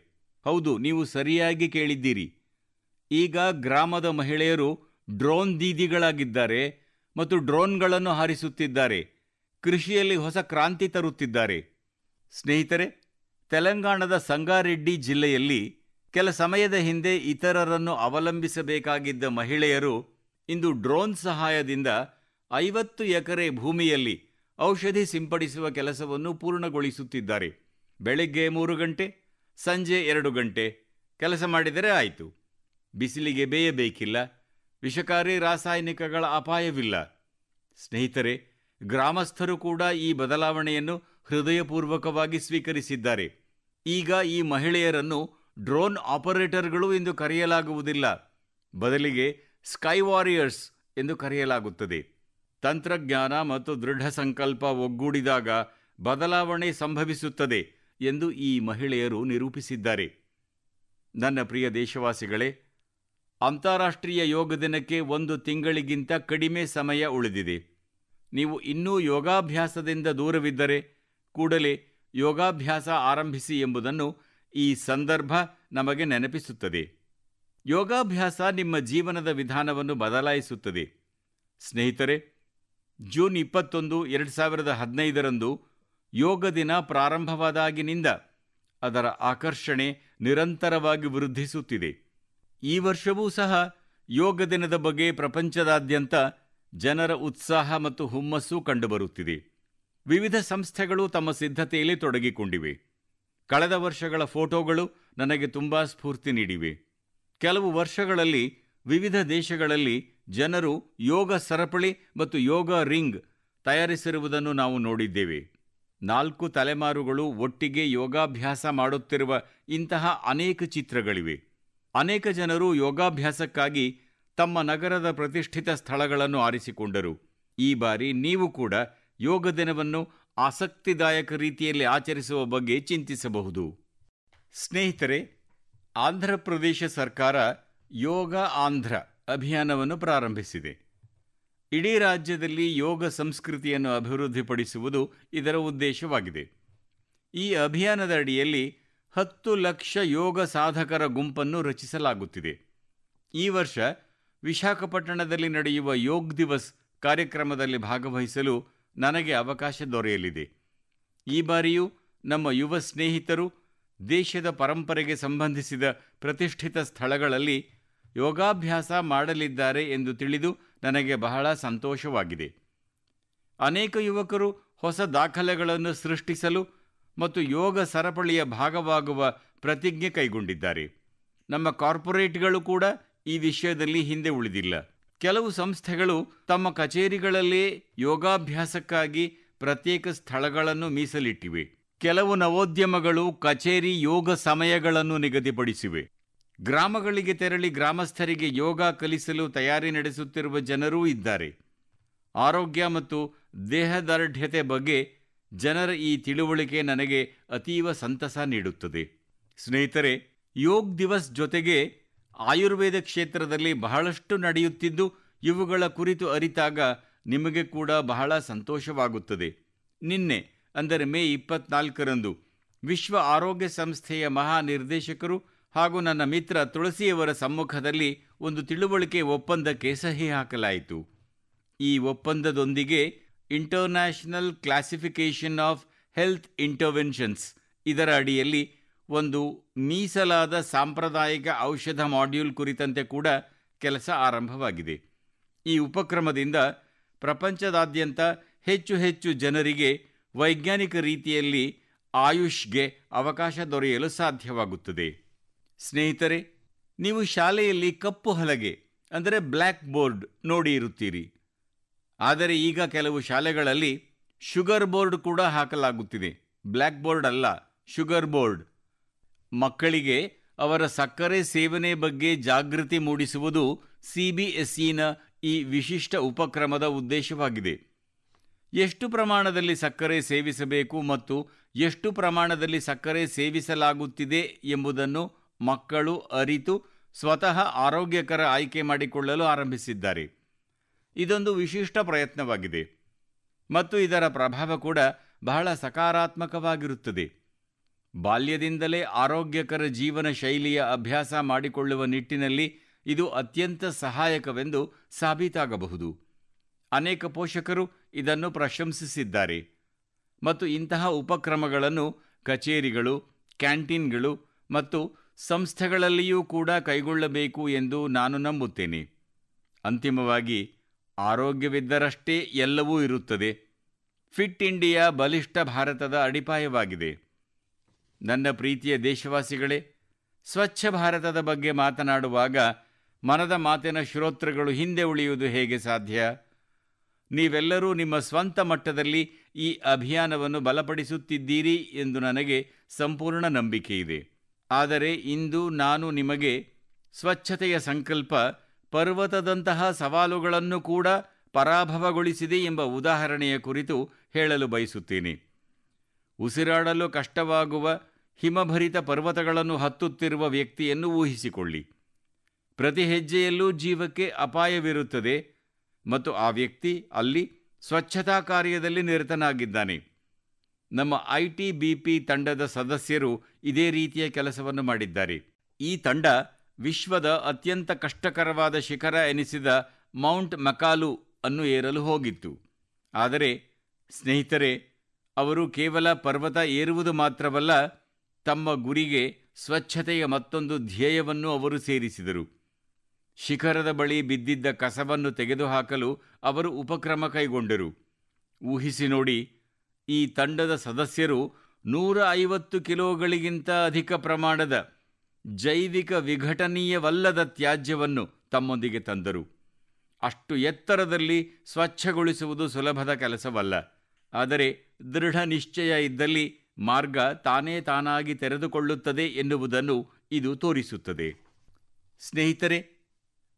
ಹೌದು, ನೀವು ಸರಿಯಾಗಿ ಕೇಳಿದ್ದೀರಿ. ಈಗ ಗ್ರಾಮದ ಮಹಿಳೆಯರು ಡ್ರೋನ್ ದೀದಿಗಳಾಗಿದ್ದಾರೆ ಮತ್ತು ಡ್ರೋನ್ಗಳನ್ನು ಹಾರಿಸುತ್ತಿದ್ದಾರೆ. ಕೃಷಿಯಲ್ಲಿ ಹೊಸ ಕ್ರಾಂತಿ ತರುತ್ತಿದ್ದಾರೆ. ಸ್ನೇಹಿತರೆ, ತೆಲಂಗಾಣದ ಸಂಗಾರೆಡ್ಡಿ ಜಿಲ್ಲೆಯಲ್ಲಿ ಕೆಲ ಸಮಯದ ಹಿಂದೆ ಇತರರನ್ನು ಅವಲಂಬಿಸಬೇಕಾಗಿದ್ದ ಮಹಿಳೆಯರು ಇಂದು ಡ್ರೋನ್ ಸಹಾಯದಿಂದ 50 ಎಕರೆ ಭೂಮಿಯಲ್ಲಿ ಔಷಧಿ ಸಿಂಪಡಿಸುವ ಕೆಲಸವನ್ನು ಪೂರ್ಣಗೊಳಿಸುತ್ತಿದ್ದಾರೆ. ಬೆಳಗ್ಗೆ 3 ಗಂಟೆ, ಸಂಜೆ 2 ಗಂಟೆ ಕೆಲಸ ಮಾಡಿದರೆ ಆಯಿತು. ಬಿಸಿಲಿಗೆ ಬೇಯಬೇಕಿಲ್ಲ, ವಿಷಕಾರಿ ರಾಸಾಯನಿಕಗಳ ಅಪಾಯವಿಲ್ಲ. ಸ್ನೇಹಿತರೆ, ಗ್ರಾಮಸ್ಥರು ಕೂಡ ಈ ಬದಲಾವಣೆಯನ್ನು ಹೃದಯಪೂರ್ವಕವಾಗಿ ಸ್ವೀಕರಿಸಿದ್ದಾರೆ. ಈಗ ಈ ಮಹಿಳೆಯರನ್ನು ಡ್ರೋನ್ ಆಪರೇಟರ್ಗಳು ಎಂದು ಕರೆಯಲಾಗುವುದಿಲ್ಲ, ಬದಲಿಗೆ ಸ್ಕೈ ವಾರಿಯರ್ಸ್ ಎಂದು ಕರೆಯಲಾಗುತ್ತದೆ. ತಂತ್ರಜ್ಞಾನ ಮತ್ತು ದೃಢ ಸಂಕಲ್ಪ ಒಗ್ಗೂಡಿದಾಗ ಬದಲಾವಣೆ ಸಂಭವಿಸುತ್ತದೆ ಎಂದು ಈ ಮಹಿಳೆಯರು ನಿರೂಪಿಸಿದ್ದಾರೆ. ನನ್ನ ಪ್ರಿಯ ದೇಶವಾಸಿಗಳೇ, ಅಂತಾರಾಷ್ಟ್ರೀಯ ಯೋಗ ದಿನಕ್ಕೆ 1 ತಿಂಗಳಿಗಿಂತ ಕಡಿಮೆ ಸಮಯ ಉಳಿದಿದೆ. ನೀವು ಇನ್ನೂ ಯೋಗಾಭ್ಯಾಸದಿಂದ ದೂರವಿದ್ದರೆ ಕೂಡಲೇ ಯೋಗಾಭ್ಯಾಸ ಆರಂಭಿಸಿ ಎಂಬುದನ್ನು ಈ ಸಂದರ್ಭ ನಮಗೆ ನೆನಪಿಸುತ್ತದೆ. ಯೋಗಾಭ್ಯಾಸ ನಿಮ್ಮ ಜೀವನದ ವಿಧಾನವನ್ನು ಬದಲಾಯಿಸುತ್ತದೆ. ಸ್ನೇಹಿತರೆ, ಜೂನ್ 21, 2015ರಂದು ಯೋಗ ದಿನ ಪ್ರಾರಂಭವಾದಾಗಿನಿಂದ ಅದರ ಆಕರ್ಷಣೆ ನಿರಂತರವಾಗಿ ವೃದ್ಧಿಸುತ್ತಿದೆ. ಈ ವರ್ಷವೂ ಸಹ ಯೋಗ ದಿನದ ಬಗ್ಗೆ ಪ್ರಪಂಚದಾದ್ಯಂತ ಜನರ ಉತ್ಸಾಹ ಮತ್ತು ಹುಮ್ಮಸ್ಸು ಕಂಡುಬರುತ್ತಿದೆ. ವಿವಿಧ ಸಂಸ್ಥೆಗಳು ತಮ್ಮ ಸಿದ್ಧತೆಯಲ್ಲಿ ತೊಡಗಿಕೊಂಡಿವೆ. ಕಳೆದ ವರ್ಷಗಳ ಫೋಟೋಗಳು ನನಗೆ ತುಂಬಾ ಸ್ಫೂರ್ತಿ ನೀಡಿವೆ. ಕೆಲವು ವರ್ಷಗಳಲ್ಲಿ ವಿವಿಧ ದೇಶಗಳಲ್ಲಿ ಜನರು ಯೋಗ ಸರಪಳಿ ಮತ್ತು ಯೋಗ ರಿಂಗ್ ತಯಾರಿಸಿರುವುದನ್ನು ನಾವು ನೋಡಿದ್ದೇವೆ. 4 ತಲೆಮಾರುಗಳು ಒಟ್ಟಿಗೆ ಯೋಗಾಭ್ಯಾಸ ಮಾಡುತ್ತಿರುವ ಇಂತಹ ಅನೇಕ ಚಿತ್ರಗಳಿವೆ. ಅನೇಕ ಜನರು ಯೋಗಾಭ್ಯಾಸಕ್ಕಾಗಿ ತಮ್ಮ ನಗರದ ಪ್ರತಿಷ್ಠಿತ ಸ್ಥಳಗಳನ್ನು ಆರಿಸಿಕೊಂಡರು. ಈ ಬಾರಿ ನೀವು ಕೂಡ ಯೋಗ ದಿನವನ್ನು ಆಸಕ್ತಿದಾಯಕ ರೀತಿಯಲ್ಲಿ ಆಚರಿಸುವ ಬಗ್ಗೆ ಚಿಂತಿಸಬಹುದು. ಸ್ನೇಹಿತರೆ, ಆಂಧ್ರಪ್ರದೇಶ ಸರ್ಕಾರ ಯೋಗ ಆಂಧ್ರ ಅಭಿಯಾನವನ್ನು ಪ್ರಾರಂಭಿಸಿದೆ. ಇಡೀ ರಾಜ್ಯದಲ್ಲಿ ಯೋಗ ಸಂಸ್ಕೃತಿಯನ್ನು ಅಭಿವೃದ್ಧಿಪಡಿಸುವುದು ಇದರ ಉದ್ದೇಶವಾಗಿದೆ. ಈ ಅಭಿಯಾನದ ಅಡಿಯಲ್ಲಿ 10 ಲಕ್ಷ ಯೋಗ ಸಾಧಕರ ಗುಂಪನ್ನು ರಚಿಸಲಾಗುತ್ತಿದೆ. ಈ ವರ್ಷ ವಿಶಾಖಪಟ್ಟಣದಲ್ಲಿ ನಡೆಯುವ ಯೋಗ್ ದಿವಸ್ ಕಾರ್ಯಕ್ರಮದಲ್ಲಿ ಭಾಗವಹಿಸಲು ನನಗೆ ಅವಕಾಶ ದೊರೆಯಲಿದೆ. ಈ ಬಾರಿಯೂ ನಮ್ಮ ಯುವ ಸ್ನೇಹಿತರು ದೇಶದ ಪರಂಪರೆಗೆ ಸಂಬಂಧಿಸಿದ ಪ್ರತಿಷ್ಠಿತ ಸ್ಥಳಗಳಲ್ಲಿ ಯೋಗಾಭ್ಯಾಸ ಮಾಡಲಿದ್ದಾರೆ ಎಂದು ತಿಳಿದು ನನಗೆ ಬಹಳ ಸಂತೋಷವಾಗಿದೆ. ಅನೇಕ ಯುವಕರು ಹೊಸ ದಾಖಲೆಗಳನ್ನು ಸೃಷ್ಟಿಸಲು ಮತ್ತು ಯೋಗ ಸರಪಳಿಯ ಭಾಗವಾಗುವ ಪ್ರತಿಜ್ಞೆ ಕೈಗೊಂಡಿದ್ದಾರೆ. ನಮ್ಮ ಕಾರ್ಪೊರೇಟ್ಗಳು ಕೂಡ ಈ ವಿಷಯದಲ್ಲಿ ಹಿಂದೆ ಉಳಿದಿಲ್ಲ. ಕೆಲವು ಸಂಸ್ಥೆಗಳು ತಮ್ಮ ಕಚೇರಿಗಳಲ್ಲೇ ಯೋಗಾಭ್ಯಾಸಕ್ಕಾಗಿ ಪ್ರತ್ಯೇಕ ಸ್ಥಳಗಳನ್ನು ಮೀಸಲಿಟ್ಟಿವೆ. ಕೆಲವು ನವೋದ್ಯಮಗಳು ಕಚೇರಿ ಯೋಗ ಸಮಯಗಳನ್ನು ನಿಗದಿಪಡಿಸಿವೆ. ಗ್ರಾಮಗಳಿಗೆ ತೆರಳಿ ಗ್ರಾಮಸ್ಥರಿಗೆ ಯೋಗ ಕಲಿಸಲು ತಯಾರಿ ನಡೆಸುತ್ತಿರುವ ಜನರೂ ಇದ್ದಾರೆ. ಆರೋಗ್ಯ ಮತ್ತು ದೇಹದಾರ್ಢ್ಯತೆ ಬಗ್ಗೆ ಜನರ ಈ ತಿಳುವಳಿಕೆ ನನಗೆ ಅತೀವ ಸಂತಸ ನೀಡುತ್ತದೆ. ಸ್ನೇಹಿತರೆ, ಯೋಗ್ ದಿವಸ್ ಜೊತೆಗೆ ಆಯುರ್ವೇದ ಕ್ಷೇತ್ರದಲ್ಲಿ ಬಹಳಷ್ಟು ನಡೆಯುತ್ತಿದ್ದು ಇವುಗಳ ಕುರಿತು ಅರಿತಾಗ ನಿಮಗೆ ಕೂಡ ಬಹಳ ಸಂತೋಷವಾಗುತ್ತದೆ. ನಿನ್ನೆ ಅಂದರೆ ಮೇ 24ರಂದು ವಿಶ್ವ ಆರೋಗ್ಯ ಸಂಸ್ಥೆಯ ಮಹಾನಿರ್ದೇಶಕರು ಹಾಗೂ ನನ್ನ ಮಿತ್ರ ತುಳಸಿಯವರ ಸಮ್ಮುಖದಲ್ಲಿ ಒಂದು ತಿಳುವಳಿಕೆ ಒಪ್ಪಂದಕ್ಕೆ ಸಹಿ ಹಾಕಲಾಯಿತು. ಈ ಒಪ್ಪಂದದೊಂದಿಗೆ international classification of health interventions ಇದರ ಅಡಿಯಲ್ಲಿ ಒಂದು ಮೀಸಲಾದ ಸಾಂಪ್ರದಾಯಿಕ ಔಷಧ ಮಾಡ್ಯೂಲ್ ಕುರಿತಂತೆ ಕೂಡ ಕೆಲಸ ಆರಂಭವಾಗಿದೆ. ಈ ಉಪಕ್ರಮದಿಂದ ಪ್ರಪಂಚದಾದ್ಯಂತ ಹೆಚ್ಚು ಹೆಚ್ಚು ಜನರಿಗೆ ವೈಜ್ಞಾನಿಕ ರೀತಿಯಲ್ಲಿ ಆಯುಷ್ಗೆ ಅವಕಾಶ ದೊರೆಯಲು ಸಾಧ್ಯವಾಗುತ್ತದೆ. ಸ್ನೇಹಿತರೆ, ನೀವು ಶಾಲೆಯಲ್ಲಿ ಕಪ್ಪು ಹಲಗೆ ಅಂದರೆ ಬ್ಲ್ಯಾಕ್ ಬೋರ್ಡ್ ನೋಡಿ ಇರುತ್ತೀರಿ. ಆದರೆ ಈಗ ಕೆಲವು ಶಾಲೆಗಳಲ್ಲಿ ಶುಗರ್ ಬೋರ್ಡ್ ಕೂಡ ಹಾಕಲಾಗುತ್ತಿದೆ. ಬ್ಲ್ಯಾಕ್ ಬೋರ್ಡ್ ಅಲ್ಲ, ಶುಗರ್ ಬೋರ್ಡ್. ಮಕ್ಕಳಿಗೆ ಅವರ ಸಕ್ಕರೆ ಸೇವನೆ ಬಗ್ಗೆ ಜಾಗೃತಿ ಮೂಡಿಸುವುದು CBSEನ ಈ ವಿಶಿಷ್ಟ ಉಪಕ್ರಮದ ಉದ್ದೇಶವಾಗಿದೆ. ಎಷ್ಟು ಪ್ರಮಾಣದಲ್ಲಿ ಸಕ್ಕರೆ ಸೇವಿಸಬೇಕು ಮತ್ತು ಎಷ್ಟು ಪ್ರಮಾಣದಲ್ಲಿ ಸಕ್ಕರೆ ಸೇವಿಸಲಾಗುತ್ತಿದೆ ಎಂಬುದನ್ನು ಮಕ್ಕಳು ಅರಿತು ಸ್ವತಃ ಆರೋಗ್ಯಕರ ಆಯ್ಕೆ ಮಾಡಿಕೊಳ್ಳಲು ಆರಂಭಿಸಿದ್ದಾರೆ. ಇದೊಂದು ವಿಶಿಷ್ಟ ಪ್ರಯತ್ನವಾಗಿದೆ ಮತ್ತು ಇದರ ಪ್ರಭಾವ ಕೂಡ ಬಹಳ ಸಕಾರಾತ್ಮಕವಾಗಿರುತ್ತದೆ. ಬಾಲ್ಯದಿಂದಲೇ ಆರೋಗ್ಯಕರ ಜೀವನ ಶೈಲಿಯ ಅಭ್ಯಾಸ ಮಾಡಿಕೊಳ್ಳುವ ನಿಟ್ಟಿನಲ್ಲಿ ಇದು ಅತ್ಯಂತ ಸಹಾಯಕವೆಂದು ಸಾಬೀತಾಗಬಹುದು. ಅನೇಕ ಪೋಷಕರು ಇದನ್ನು ಪ್ರಶಂಸಿಸಿದ್ದಾರೆ ಮತ್ತು ಇಂತಹ ಉಪಕ್ರಮಗಳನ್ನು ಕಚೇರಿಗಳು, ಕ್ಯಾಂಟೀನ್ಗಳು ಮತ್ತು ಸಂಸ್ಥೆಗಳಲ್ಲಿಯೂ ಕೂಡ ಕೈಗೊಳ್ಳಬೇಕು ಎಂದು ನಾನು ನಂಬುತ್ತೇನೆ. ಅಂತಿಮವಾಗಿ ಆರೋಗ್ಯವಿದ್ದರಷ್ಟೇ ಎಲ್ಲವೂ ಇರುತ್ತದೆ. ಫಿಟ್ ಇಂಡಿಯಾ ಬಲಿಷ್ಠ ಭಾರತದ ಅಡಿಪಾಯವಾಗಿದೆ. ನನ್ನ ಪ್ರೀತಿಯ ದೇಶವಾಸಿಗಳೇ, ಸ್ವಚ್ಛ ಭಾರತದ ಬಗ್ಗೆ ಮಾತನಾಡುವಾಗ ಮನದ ಮಾತಿನ ಶ್ರೋತೃಗಳು ಹಿಂದೆ ಉಳಿಯುವುದು ಹೇಗೆ ಸಾಧ್ಯ? ನೀವೆಲ್ಲರೂ ನಿಮ್ಮ ಸ್ವಂತ ಮಟ್ಟದಲ್ಲಿ ಈ ಅಭಿಯಾನವನ್ನು ಬಲಪಡಿಸುತ್ತಿದ್ದೀರಿ ಎಂದು ನನಗೆ ಸಂಪೂರ್ಣ ನಂಬಿಕೆಯಿದೆ. ಆದರೆ ಇಂದು ನಾನು ನಿಮಗೆ ಸ್ವಚ್ಛತೆಯ ಸಂಕಲ್ಪ ಪರ್ವತದಂತಹ ಸವಾಲುಗಳನ್ನು ಕೂಡ ಪರಾಭವಗೊಳಿಸಿದೆ ಎಂಬ ಉದಾಹರಣೆಯ ಕುರಿತು ಹೇಳಲು ಬಯಸುತ್ತೇನೆ. ಉಸಿರಾಡಲು ಕಷ್ಟವಾಗುವ ಹಿಮಭರಿತ ಪರ್ವತಗಳನ್ನು ಹತ್ತುತ್ತಿರುವ ವ್ಯಕ್ತಿಯನ್ನು ಊಹಿಸಿಕೊಳ್ಳಿ. ಪ್ರತಿ ಹೆಜ್ಜೆಯಲ್ಲೂ ಜೀವಕ್ಕೆ ಅಪಾಯವಿರುತ್ತದೆ ಮತ್ತು ಆ ವ್ಯಕ್ತಿ ಅಲ್ಲಿ ಸ್ವಚ್ಛತಾ ಕಾರ್ಯದಲ್ಲಿ ನಿರತನಾಗಿದ್ದಾನೆ. ನಮ್ಮ ITBP ತಂಡದ ಸದಸ್ಯರು ಇದೇ ರೀತಿಯ ಕೆಲಸವನ್ನು ಮಾಡಿದ್ದಾರೆ. ಈ ತಂಡ ವಿಶ್ವದ ಅತ್ಯಂತ ಕಷ್ಟಕರವಾದ ಶಿಖರ ಎನಿಸಿದ ಮೌಂಟ್ ಮಕಾಲು ಅನ್ನು ಏರಲು ಹೋಗಿತ್ತು. ಆದರೆ ಸ್ನೇಹಿತರೆ, ಅವರು ಕೇವಲ ಪರ್ವತ ಏರುವುದು ಮಾತ್ರವಲ್ಲ, ತಮ್ಮ ಗುರಿಗೆ ಸ್ವಚ್ಛತೆಯ ಮತ್ತೊಂದು ಧ್ಯೇಯವನ್ನು ಅವರು ಸೇರಿಸಿದರು. ಶಿಖರದ ಬಳಿ ಬಿದ್ದಿದ್ದ ಕಸವನ್ನು ತೆಗೆದುಹಾಕಲು ಅವರು ಉಪಕ್ರಮ ಕೈಗೊಂಡರು. ಊಹಿಸಿ ನೋಡಿ, ಈ ತಂಡದ ಸದಸ್ಯರು 150 ಕಿಲೋಗಳಿಗಿಂತ ಅಧಿಕ ಪ್ರಮಾಣದ ಜೈವಿಕ ವಿಘಟನೀಯವಲ್ಲದ ತ್ಯಾಜ್ಯವನ್ನು ತಮ್ಮೊಂದಿಗೆ ತಂದರು. ಅಷ್ಟು ಎತ್ತರದಲ್ಲಿ ಸ್ವಚ್ಛಗೊಳಿಸುವುದು ಸುಲಭದ ಕೆಲಸವಲ್ಲ. ಆದರೆ ದೃಢ ನಿಶ್ಚಯ ಇದ್ದಲ್ಲಿ ಮಾರ್ಗ ತಾನೇ ತಾನಾಗಿ ತೆರೆದುಕೊಳ್ಳುತ್ತದೆ ಎನ್ನುವುದನ್ನು ಇದು ತೋರಿಸುತ್ತದೆ. ಸ್ನೇಹಿತರೆ,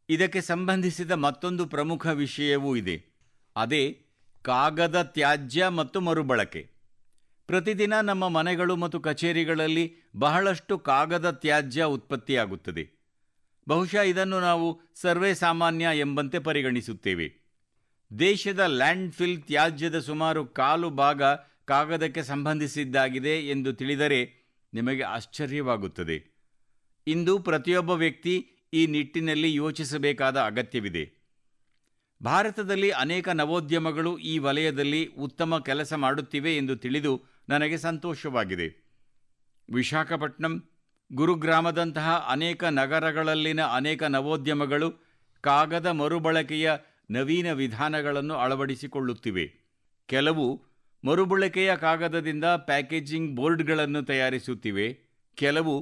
ಇದಕ್ಕೆ ಸಂಬಂಧಿಸಿದ ಮತ್ತೊಂದು ಪ್ರಮುಖ ವಿಷಯವೂ ಇದೆ. ಅದೇ ಕಾಗದ ತ್ಯಾಜ್ಯ ಮತ್ತು ಮರುಬಳಕೆ. ಪ್ರತಿದಿನ ನಮ್ಮ ಮನೆಗಳು ಮತ್ತು ಕಚೇರಿಗಳಲ್ಲಿ ಬಹಳಷ್ಟು ಕಾಗದ ತ್ಯಾಜ್ಯ ಉತ್ಪತ್ತಿಯಾಗುತ್ತದೆ. ಬಹುಶಃ ಇದನ್ನು ನಾವು ಸರ್ವೇ ಸಾಮಾನ್ಯ ಎಂಬಂತೆ ಪರಿಗಣಿಸುತ್ತೇವೆ. ದೇಶದ ಲ್ಯಾಂಡ್ ಫಿಲ್ ತ್ಯಾಜ್ಯದ ಸುಮಾರು 1/4 ಭಾಗ ಕಾಗದಕ್ಕೆ ಸಂಬಂಧಿಸಿದ್ದಾಗಿದೆ ಎಂದು ತಿಳಿದರೆ ನಿಮಗೆ ಆಶ್ಚರ್ಯವಾಗುತ್ತದೆ. ಇಂದು ಪ್ರತಿಯೊಬ್ಬ ವ್ಯಕ್ತಿ ಈ ನಿಟ್ಟಿನಲ್ಲಿ ಯೋಚಿಸಬೇಕಾದ ಅಗತ್ಯವಿದೆ. ಭಾರತದಲ್ಲಿ ಅನೇಕ ನವೋದ್ಯಮಗಳು ಈ ವಲಯದಲ್ಲಿ ಉತ್ತಮ ಕೆಲಸ ಮಾಡುತ್ತಿವೆ ಎಂದು ತಿಳಿದು ನನಗೆ ಸಂತೋಷವಾಗಿದೆ. ವಿಶಾಖಪಟ್ಟಣಂ, ಗುರುಗ್ರಾಮದಂತಹ ಅನೇಕ ನಗರಗಳಲ್ಲಿನ ಅನೇಕ ನವೋದ್ಯಮಗಳು ಕಾಗದ ಮರುಬಳಕೆಯ ನವೀನ ವಿಧಾನಗಳನ್ನು ಅಳವಡಿಸಿಕೊಳ್ಳುತ್ತಿವೆ. ಕೆಲವು ಮರುಬಳಕೆಯ ಕಾಗದದಿಂದ ಪ್ಯಾಕೇಜಿಂಗ್ ಬೋರ್ಡ್ಗಳನ್ನು ತಯಾರಿಸುತ್ತಿವೆ. ಕೆಲವು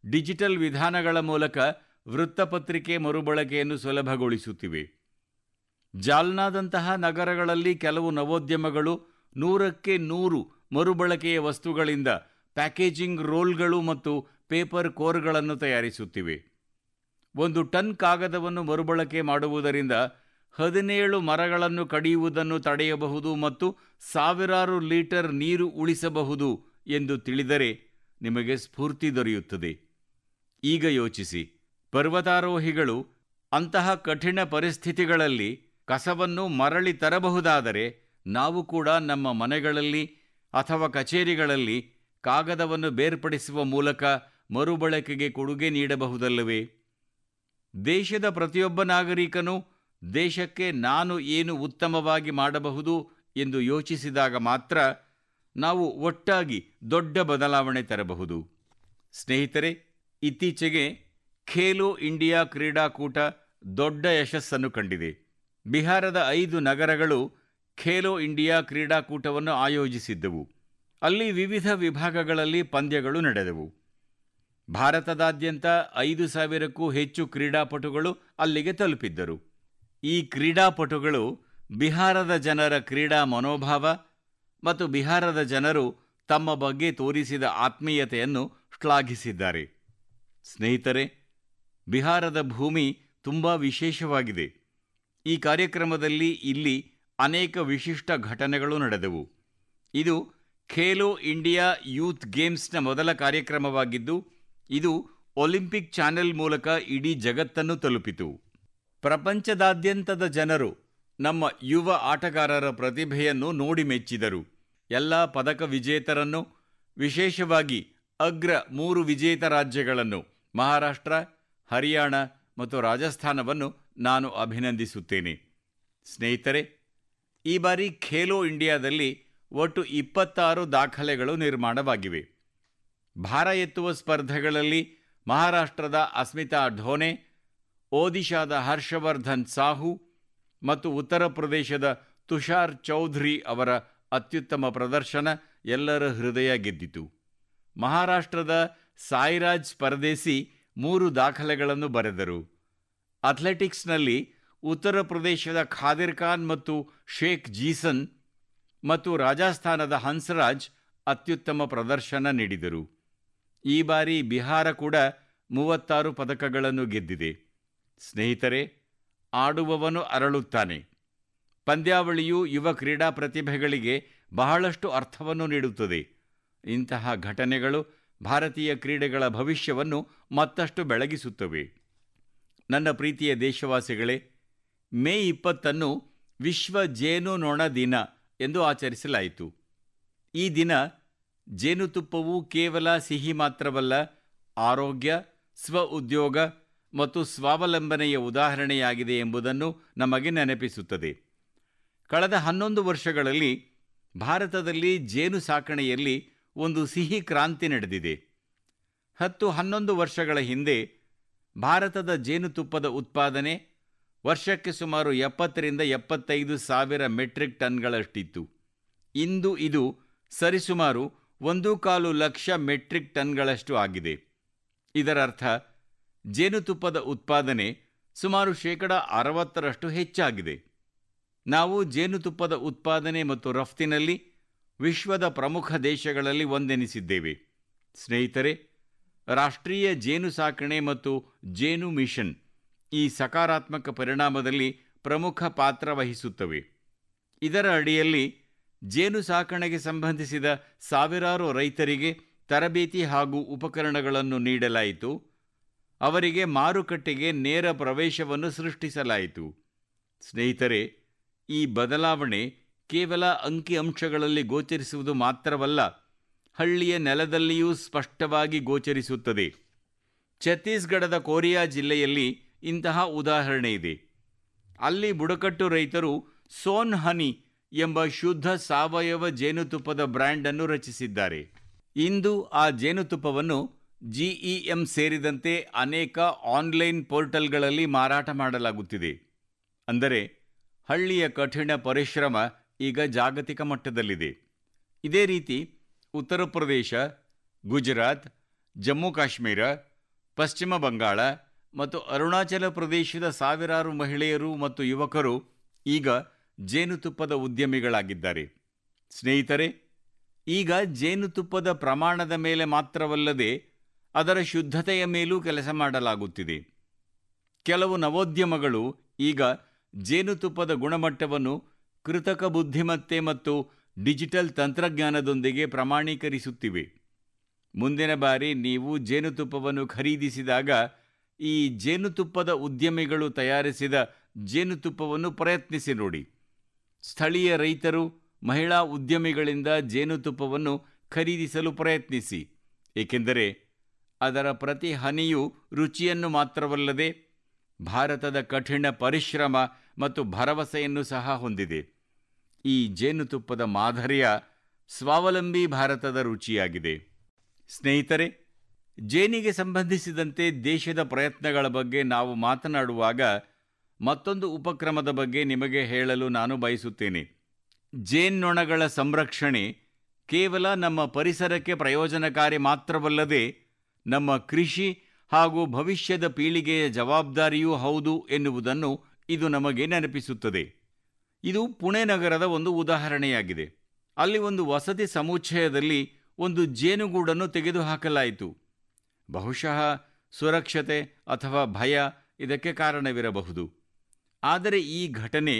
ಡಿಜಿಟಲ್ ವಿಧಾನಗಳ ಮೂಲಕ ವೃತ್ತಪತ್ರಿಕೆ ಮರುಬಳಕೆಯನ್ನು ಸುಲಭಗೊಳಿಸುತ್ತಿವೆ. ಜಾಲ್ನಾದಂತಹ ನಗರಗಳಲ್ಲಿ ಕೆಲವು ನವೋದ್ಯಮಗಳು 100ಕ್ಕೆ 100 ಮರುಬಳಕೆಯ ವಸ್ತುಗಳಿಂದ ಪ್ಯಾಕೇಜಿಂಗ್ ರೋಲ್ಗಳು ಮತ್ತು ಪೇಪರ್ ಕೋರ್ಗಳನ್ನು ತಯಾರಿಸುತ್ತಿವೆ. 1 ಟನ್ ಕಾಗದವನ್ನು ಮರುಬಳಕೆ ಮಾಡುವುದರಿಂದ 17 ಮರಗಳನ್ನು ಕಡಿಯುವುದನ್ನು ತಡೆಯಬಹುದು ಮತ್ತು ಸಾವಿರಾರು ಲೀಟರ್ ನೀರು ಉಳಿಸಬಹುದು ಎಂದು ತಿಳಿದರೆ ನಿಮಗೆ ಸ್ಫೂರ್ತಿ ದೊರೆಯುತ್ತದೆ. ಈಗ ಯೋಚಿಸಿ, ಪರ್ವತಾರೋಹಿಗಳು ಅಂತಹ ಕಠಿಣ ಪರಿಸ್ಥಿತಿಗಳಲ್ಲಿ ಕಸವನ್ನು ಮರಳಿ ತರಬಹುದಾದರೆ ನಾವು ಕೂಡ ನಮ್ಮ ಮನೆಗಳಲ್ಲಿ ಅಥವಾ ಕಚೇರಿಗಳಲ್ಲಿ ಕಾಗದವನ್ನು ಬೇರ್ಪಡಿಸುವ ಮೂಲಕ ಮರುಬಳಕೆಗೆ ಕೊಡುಗೆ ನೀಡಬಹುದಲ್ಲವೇ? ದೇಶದ ಪ್ರತಿಯೊಬ್ಬ ನಾಗರಿಕನೂ ದೇಶಕ್ಕೆ ನಾನು ಏನು ಉತ್ತಮವಾಗಿ ಮಾಡಬಹುದು ಎಂದು ಯೋಚಿಸಿದಾಗ ಮಾತ್ರ ನಾವು ಒಟ್ಟಾಗಿ ದೊಡ್ಡ ಬದಲಾವಣೆ ತರಬಹುದು. ಸ್ನೇಹಿತರೆ, ಇತ್ತೀಚೆಗೆ ಖೇಲೋ ಇಂಡಿಯಾ ಕ್ರೀಡಾಕೂಟ ದೊಡ್ಡ ಯಶಸ್ಸನ್ನು ಕಂಡಿದೆ. ಬಿಹಾರದ 5 ನಗರಗಳು ಖೇಲೋ ಇಂಡಿಯಾ ಕ್ರೀಡಾಕೂಟವನ್ನು ಆಯೋಜಿಸಿದ್ದವು. ಅಲ್ಲಿ ವಿವಿಧ ವಿಭಾಗಗಳಲ್ಲಿ ಪಂದ್ಯಗಳು ನಡೆದವು. ಭಾರತದಾದ್ಯಂತ 5,000ಕ್ಕೂ ಹೆಚ್ಚು ಕ್ರೀಡಾಪಟುಗಳು ಅಲ್ಲಿಗೆ ತಲುಪಿದ್ದರು. ಈ ಕ್ರೀಡಾಪಟುಗಳು ಬಿಹಾರದ ಜನರ ಕ್ರೀಡಾ ಮನೋಭಾವ ಮತ್ತು ಬಿಹಾರದ ಜನರು ತಮ್ಮ ಬಗ್ಗೆ ತೋರಿಸಿದ ಆತ್ಮೀಯತೆಯನ್ನು ಶ್ಲಾಘಿಸಿದ್ದಾರೆ. ಸ್ನೇಹಿತರೆ, ಬಿಹಾರದ ಭೂಮಿ ತುಂಬಾ ವಿಶೇಷವಾಗಿದೆ. ಈ ಕಾರ್ಯಕ್ರಮದಲ್ಲಿ ಇಲ್ಲಿ ಅನೇಕ ವಿಶಿಷ್ಟ ಘಟನೆಗಳು ನಡೆದವು. ಇದು ಖೇಲೋ ಇಂಡಿಯಾ ಯೂತ್ ಗೇಮ್ಸ್ನ ಮೊದಲ ಕಾರ್ಯಕ್ರಮವಾಗಿದ್ದು, ಇದು ಒಲಿಂಪಿಕ್ ಚಾನೆಲ್ ಮೂಲಕ ಇಡೀ ಜಗತ್ತನ್ನು ತಲುಪಿತು. ಪ್ರಪಂಚದಾದ್ಯಂತದ ಜನರು ನಮ್ಮ ಯುವ ಆಟಗಾರರ ಪ್ರತಿಭೆಯನ್ನು ನೋಡಿ ಮೆಚ್ಚಿದರು. ಎಲ್ಲ ಪದಕ ವಿಜೇತರನ್ನು, ವಿಶೇಷವಾಗಿ ಅಗ್ರ 3 ವಿಜೇತ ರಾಜ್ಯಗಳನ್ನು ಮಹಾರಾಷ್ಟ್ರ, ಹರಿಯಾಣ ಮತ್ತು ರಾಜಸ್ಥಾನವನ್ನು ನಾನು ಅಭಿನಂದಿಸುತ್ತೇನೆ. ಸ್ನೇಹಿತರೆ, ಈ ಬಾರಿ ಖೇಲೋ ಇಂಡಿಯಾದಲ್ಲಿ ಒಟ್ಟು 26 ದಾಖಲೆಗಳು ನಿರ್ಮಾಣವಾಗಿವೆ. ಭಾರ ಎತ್ತುವ ಸ್ಪರ್ಧೆಗಳಲ್ಲಿ ಮಹಾರಾಷ್ಟ್ರದ ಅಸ್ಮಿತಾ ಢೋನೆ, ಒಡಿಶಾದ ಹರ್ಷವರ್ಧನ್ ಸಾಹು ಮತ್ತು ಉತ್ತರ ಪ್ರದೇಶದ ತುಷಾರ್ ಚೌಧರಿ ಅವರ ಅತ್ಯುತ್ತಮ ಪ್ರದರ್ಶನ ಎಲ್ಲರ ಹೃದಯ ಗೆದ್ದಿತು. ಮಹಾರಾಷ್ಟ್ರದ ಸಾಯಿರಾಜ್ ಪರದೇಸಿ 3 ದಾಖಲೆಗಳನ್ನು ಬರೆದರು. ಅಥ್ಲೆಟಿಕ್ಸ್ನಲ್ಲಿ ಉತ್ತರ ಪ್ರದೇಶದ ಖಾದಿರ್ ಖಾನ್ ಮತ್ತು ಶೇಖ್ ಜೀಸನ್ ಮತ್ತು ರಾಜಸ್ಥಾನದ ಹನ್ಸ್ರಾಜ್ ಅತ್ಯುತ್ತಮ ಪ್ರದರ್ಶನ ನೀಡಿದರು. ಈ ಬಾರಿ ಬಿಹಾರ ಕೂಡ 36 ಪದಕಗಳನ್ನು ಗೆದ್ದಿದೆ. ಸ್ನೇಹಿತರೆ, ಆಡುವವನು ಅರಳುತ್ತಾನೆ. ಪಂದ್ಯಾವಳಿಯು ಯುವ ಕ್ರೀಡಾ ಪ್ರತಿಭೆಗಳಿಗೆ ಬಹಳಷ್ಟು ಅರ್ಥವನ್ನು ನೀಡುತ್ತದೆ. ಇಂತಹ ಘಟನೆಗಳು ಭಾರತೀಯ ಕ್ರೀಡೆಗಳ ಭವಿಷ್ಯವನ್ನು ಮತ್ತಷ್ಟು ಬೆಳಗಿಸುತ್ತವೆ. ನನ್ನ ಪ್ರೀತಿಯ ದೇಶವಾಸಿಗಳೇ, ಮೇ 20 ವಿಶ್ವ ಜೇನುನೊಣ ದಿನ ಎಂದು ಆಚರಿಸಲಾಯಿತು. ಈ ದಿನ ಜೇನುತುಪ್ಪವು ಕೇವಲ ಸಿಹಿ ಮಾತ್ರವಲ್ಲ, ಆರೋಗ್ಯ, ಸ್ವ-ಉದ್ಯೋಗ ಮತ್ತು ಸ್ವಾವಲಂಬನೆಯ ಉದಾಹರಣೆಯಾಗಿದೆ ಎಂಬುದನ್ನು ನಮಗೆ ನೆನಪಿಸುತ್ತದೆ. ಕಳೆದ 11 ವರ್ಷಗಳಲ್ಲಿ ಭಾರತದಲ್ಲಿ ಜೇನು ಸಾಕಣೆಯಲ್ಲಿ ಒಂದು ಸಿಹಿ ಕ್ರಾಂತಿ ನಡೆದಿದೆ. 10-11 ವರ್ಷಗಳ ಹಿಂದೆ ಭಾರತದ ಜೇನುತುಪ್ಪದ ಉತ್ಪಾದನೆ ವರ್ಷಕ್ಕೆ ಸುಮಾರು 70-75 ಸಾವಿರ ಮೆಟ್ರಿಕ್ ಟನ್ಗಳಷ್ಟಿತ್ತು. ಇಂದು ಇದು ಸರಿಸುಮಾರು 1.25 ಲಕ್ಷ ಮೆಟ್ರಿಕ್ ಟನ್ಗಳಷ್ಟು ಆಗಿದೆ. ಇದರರ್ಥ ಜೇನುತುಪ್ಪದ ಉತ್ಪಾದನೆ ಸುಮಾರು 60% ಹೆಚ್ಚಾಗಿದೆ. ನಾವು ಜೇನುತುಪ್ಪದ ಉತ್ಪಾದನೆ ಮತ್ತು ರಫ್ತಿನಲ್ಲಿ ವಿಶ್ವದ ಪ್ರಮುಖ ದೇಶಗಳಲ್ಲಿ ಒಂದೆನಿಸಿದ್ದೇವೆ. ಸ್ನೇಹಿತರೆ, ರಾಷ್ಟ್ರೀಯ ಜೇನು ಸಾಕಣೆ ಮತ್ತು ಜೇನು ಮಿಷನ್ ಈ ಸಕಾರಾತ್ಮಕ ಪರಿಣಾಮದಲ್ಲಿ ಪ್ರಮುಖ ಪಾತ್ರ ವಹಿಸುತ್ತವೆ. ಇದರ ಅಡಿಯಲ್ಲಿ ಜೇನು ಸಾಕಣೆಗೆ ಸಂಬಂಧಿಸಿದ ಸಾವಿರಾರು ರೈತರಿಗೆ ತರಬೇತಿ ಹಾಗೂ ಉಪಕರಣಗಳನ್ನು ನೀಡಲಾಯಿತು. ಅವರಿಗೆ ಮಾರುಕಟ್ಟೆಗೆ ನೇರ ಪ್ರವೇಶವನ್ನು ಸೃಷ್ಟಿಸಲಾಯಿತು. ಸ್ನೇಹಿತರೆ, ಈ ಬದಲಾವಣೆ ಕೇವಲ ಅಂಕಿಅಂಶಗಳಲ್ಲಿ ಗೋಚರಿಸುವುದು ಮಾತ್ರವಲ್ಲ, ಹಳ್ಳಿಯ ನೆಲದಲ್ಲಿಯೂ ಸ್ಪಷ್ಟವಾಗಿ ಗೋಚರಿಸುತ್ತದೆ. ಛತ್ತೀಸ್ಗಢದ ಕೋರಿಯಾ ಜಿಲ್ಲೆಯಲ್ಲಿ ಇಂತಹ ಉದಾಹರಣೆ ಇದೆ. ಅಲ್ಲಿ ಬುಡಕಟ್ಟು ರೈತರು ಸೋನ್ ಹನಿ ಎಂಬ ಶುದ್ಧ ಸಾವಯವ ಜೇನುತುಪ್ಪದ ಬ್ರ್ಯಾಂಡ್ ಅನ್ನು ರಚಿಸಿದ್ದಾರೆ. ಇಂದು ಆ ಜೇನುತುಪ್ಪವನ್ನು GEM ಸೇರಿದಂತೆ ಅನೇಕ ಆನ್ಲೈನ್ ಪೋರ್ಟಲ್ಗಳಲ್ಲಿ ಮಾರಾಟ ಮಾಡಲಾಗುತ್ತಿದೆ. ಅಂದರೆ ಹಳ್ಳಿಯ ಕಠಿಣ ಪರಿಶ್ರಮ ಈಗ ಜಾಗತಿಕ ಮಟ್ಟದಲ್ಲಿದೆ. ಇದೇ ರೀತಿ ಉತ್ತರ ಪ್ರದೇಶ, ಗುಜರಾತ್, ಜಮ್ಮು ಕಾಶ್ಮೀರ, ಪಶ್ಚಿಮ ಬಂಗಾಳ ಮತ್ತು ಅರುಣಾಚಲ ಪ್ರದೇಶದ ಸಾವಿರಾರು ಮಹಿಳೆಯರು ಮತ್ತು ಯುವಕರು ಈಗ ಜೇನುತುಪ್ಪದ ಉದ್ಯಮಿಗಳಾಗಿದ್ದಾರೆ. ಸ್ನೇಹಿತರೆ, ಈಗ ಜೇನುತುಪ್ಪದ ಪ್ರಮಾಣದ ಮೇಲೆ ಮಾತ್ರವಲ್ಲದೆ ಅದರ ಶುದ್ಧತೆಯ ಮೇಲೂ ಕೆಲಸ ಮಾಡಲಾಗುತ್ತಿದೆ. ಕೆಲವು ನವೋದ್ಯಮಗಳು ಈಗ ಜೇನುತುಪ್ಪದ ಗುಣಮಟ್ಟವನ್ನು ಕೃತಕ ಬುದ್ಧಿಮತ್ತೆ ಮತ್ತು ಡಿಜಿಟಲ್ ತಂತ್ರಜ್ಞಾನದೊಂದಿಗೆ ಪ್ರಮಾಣೀಕರಿಸುತ್ತಿವೆ. ಮುಂದಿನ ಬಾರಿ ನೀವು ಜೇನುತುಪ್ಪವನ್ನು ಖರೀದಿಸಿದಾಗ ಈ ಜೇನುತುಪ್ಪದ ಉದ್ಯಮಿಗಳು ತಯಾರಿಸಿದ ಜೇನುತುಪ್ಪವನ್ನು ಪ್ರಯತ್ನಿಸಿ ನೋಡಿ. ಸ್ಥಳೀಯ ರೈತರು, ಮಹಿಳಾ ಉದ್ಯಮಿಗಳಿಂದ ಜೇನುತುಪ್ಪವನ್ನು ಖರೀದಿಸಲು ಪ್ರಯತ್ನಿಸಿ, ಏಕೆಂದರೆ ಅದರ ಪ್ರತಿ ಹನಿಯೂ ರುಚಿಯನ್ನು ಮಾತ್ರವಲ್ಲದೆ ಭಾರತದ ಕಠಿಣ ಪರಿಶ್ರಮ ಮತ್ತು ಭರವಸೆಯನ್ನು ಸಹ ಹೊಂದಿದೆ. ಈ ಜೇನುತುಪ್ಪದ ಮಾಧುರ್ಯ ಸ್ವಾವಲಂಬಿ ಭಾರತದ ರುಚಿಯಾಗಿದೆ. ಸ್ನೇಹಿತರೆ, ಜೇನಿಗೆ ಸಂಬಂಧಿಸಿದಂತೆ ದೇಶದ ಪ್ರಯತ್ನಗಳ ಬಗ್ಗೆ ನಾವು ಮಾತನಾಡುವಾಗ ಮತ್ತೊಂದು ಉಪಕ್ರಮದ ಬಗ್ಗೆ ನಿಮಗೆ ಹೇಳಲು ನಾನು ಬಯಸುತ್ತೇನೆ. ಜೇನ್ನೊಣಗಳ ಸಂರಕ್ಷಣೆ ಕೇವಲ ನಮ್ಮ ಪರಿಸರಕ್ಕೆ ಪ್ರಯೋಜನಕಾರಿ ಮಾತ್ರವಲ್ಲದೆ ನಮ್ಮ ಕೃಷಿ ಹಾಗೂ ಭವಿಷ್ಯದ ಪೀಳಿಗೆಯ ಜವಾಬ್ದಾರಿಯೂ ಹೌದು ಎನ್ನುವುದನ್ನು ಇದು ನಮಗೆ ನೆನಪಿಸುತ್ತದೆ. ಇದು ಪುಣೆ ನಗರದ ಒಂದು ಉದಾಹರಣೆಯಾಗಿದೆ. ಅಲ್ಲಿ ಒಂದು ವಸತಿ ಸಮುಚ್ಚಯದಲ್ಲಿ ಒಂದು ಜೇನುಗೂಡನ್ನು ತೆಗೆದುಹಾಕಲಾಯಿತು. ಬಹುಶಃ ಸುರಕ್ಷತೆ ಅಥವಾ ಭಯ ಇದಕ್ಕೆ ಕಾರಣವಿರಬಹುದು. ಆದರೆ ಈ ಘಟನೆ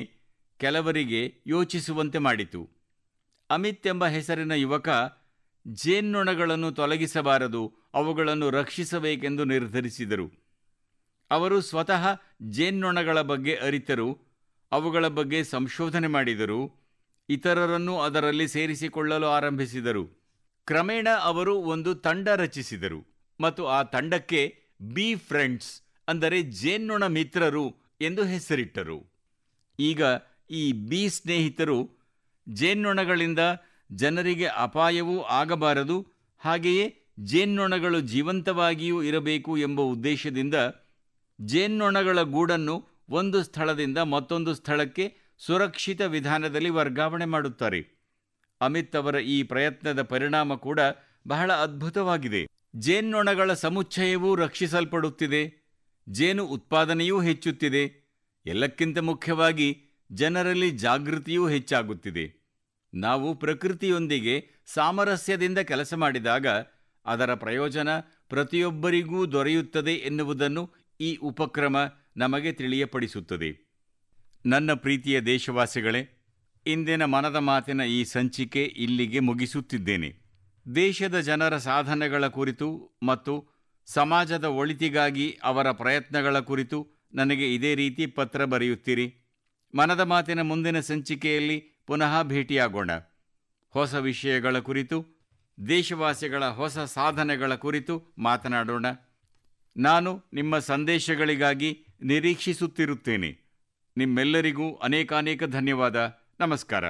ಕೆಲವರಿಗೆ ಯೋಚಿಸುವಂತೆ ಮಾಡಿತು. ಅಮಿತ್ ಎಂಬ ಹೆಸರಿನ ಯುವಕ ಜೇನ್ನೊಣಗಳನ್ನು ತೊಲಗಿಸಬಾರದು, ಅವುಗಳನ್ನು ರಕ್ಷಿಸಬೇಕೆಂದು ನಿರ್ಧರಿಸಿದರು. ಅವರು ಸ್ವತಃ ಜೇನ್ನೊಣಗಳ ಬಗ್ಗೆ ಅರಿತರು, ಅವುಗಳ ಬಗ್ಗೆ ಸಂಶೋಧನೆ ಮಾಡಿದರು, ಇತರರನ್ನು ಅದರಲ್ಲಿ ಸೇರಿಸಿಕೊಳ್ಳಲು ಆರಂಭಿಸಿದರು. ಕ್ರಮೇಣ ಅವರು ಒಂದು ತಂಡ ರಚಿಸಿದರು ಮತ್ತು ಆ ತಂಡಕ್ಕೆ ಬೀ ಫ್ರೆಂಡ್ಸ್, ಅಂದರೆ ಜೇನ್ನೊಣ ಮಿತ್ರರು ಎಂದು ಹೆಸರಿಟ್ಟರು. ಈಗ ಈ ಬೀ ಸ್ನೇಹಿತರು ಜೇನ್ನೊಣಗಳಿಂದ ಜನರಿಗೆ ಅಪಾಯವೂ ಆಗಬಾರದು, ಹಾಗೆಯೇ ಜೇನ್ನೊಣಗಳು ಜೀವಂತವಾಗಿಯೂ ಇರಬೇಕು ಎಂಬ ಉದ್ದೇಶದಿಂದ ಜೇನ್ನೊಣಗಳ ಗೂಡನ್ನು ಒಂದು ಸ್ಥಳದಿಂದ ಮತ್ತೊಂದು ಸ್ಥಳಕ್ಕೆ ಸುರಕ್ಷಿತ ವಿಧಾನದಲ್ಲಿ ವರ್ಗಾವಣೆ ಮಾಡುತ್ತಾರೆ. ಅಮಿತ್ ಅವರ ಈ ಪ್ರಯತ್ನದ ಪರಿಣಾಮ ಕೂಡ ಬಹಳ ಅದ್ಭುತವಾಗಿದೆ. ಜೇನ್ನೊಣಗಳ ಸಮುಚ್ಚಯವೂ ರಕ್ಷಿಸಲ್ಪಡುತ್ತಿದೆ, ಜೇನು ಉತ್ಪಾದನೆಯೂ ಹೆಚ್ಚುತ್ತಿದೆ, ಎಲ್ಲಕ್ಕಿಂತ ಮುಖ್ಯವಾಗಿ ಜನರಲ್ಲಿ ಜಾಗೃತಿಯೂ ಹೆಚ್ಚಾಗುತ್ತಿದೆ. ನಾವು ಪ್ರಕೃತಿಯೊಂದಿಗೆ ಸಾಮರಸ್ಯದಿಂದ ಕೆಲಸ ಮಾಡಿದಾಗ ಅದರ ಪ್ರಯೋಜನ ಪ್ರತಿಯೊಬ್ಬರಿಗೂ ದೊರೆಯುತ್ತದೆ ಎನ್ನುವುದನ್ನು ಈ ಉಪಕ್ರಮ ನಮಗೆ ತಿಳಿಯಪಡಿಸುತ್ತದೆ. ನನ್ನ ಪ್ರೀತಿಯ ದೇಶವಾಸಿಗಳೇ, ಇಂದಿನ ಮನದ ಮಾತಿನ ಈ ಸಂಚಿಕೆ ಇಲ್ಲಿಗೆ ಮುಗಿಸುತ್ತಿದ್ದೇನೆ. ದೇಶದ ಜನರ ಸಾಧನೆಗಳ ಕುರಿತು ಮತ್ತು ಸಮಾಜದ ಒಳಿತಿಗಾಗಿ ಅವರ ಪ್ರಯತ್ನಗಳ ಕುರಿತು ನನಗೆ ಇದೇ ರೀತಿ ಪತ್ರ ಬರೆಯುತ್ತೀರಿ. ಮನದ ಮಾತಿನ ಮುಂದಿನ ಸಂಚಿಕೆಯಲ್ಲಿ ಪುನಃ ಭೇಟಿಯಾಗೋಣ. ಹೊಸ ವಿಷಯಗಳ ಕುರಿತು, ದೇಶವಾಸಿಗಳ ಹೊಸ ಸಾಧನೆಗಳ ಕುರಿತು ಮಾತನಾಡೋಣ. ನಾನು ನಿಮ್ಮ ಸಂದೇಶಗಳಿಗಾಗಿ ನಿರೀಕ್ಷಿಸುತ್ತಿರುತ್ತೇನೆ. ನಿಮ್ಮೆಲ್ಲರಿಗೂ ಅನೇಕಾನೇಕ ಧನ್ಯವಾದ. ನಮಸ್ಕಾರ.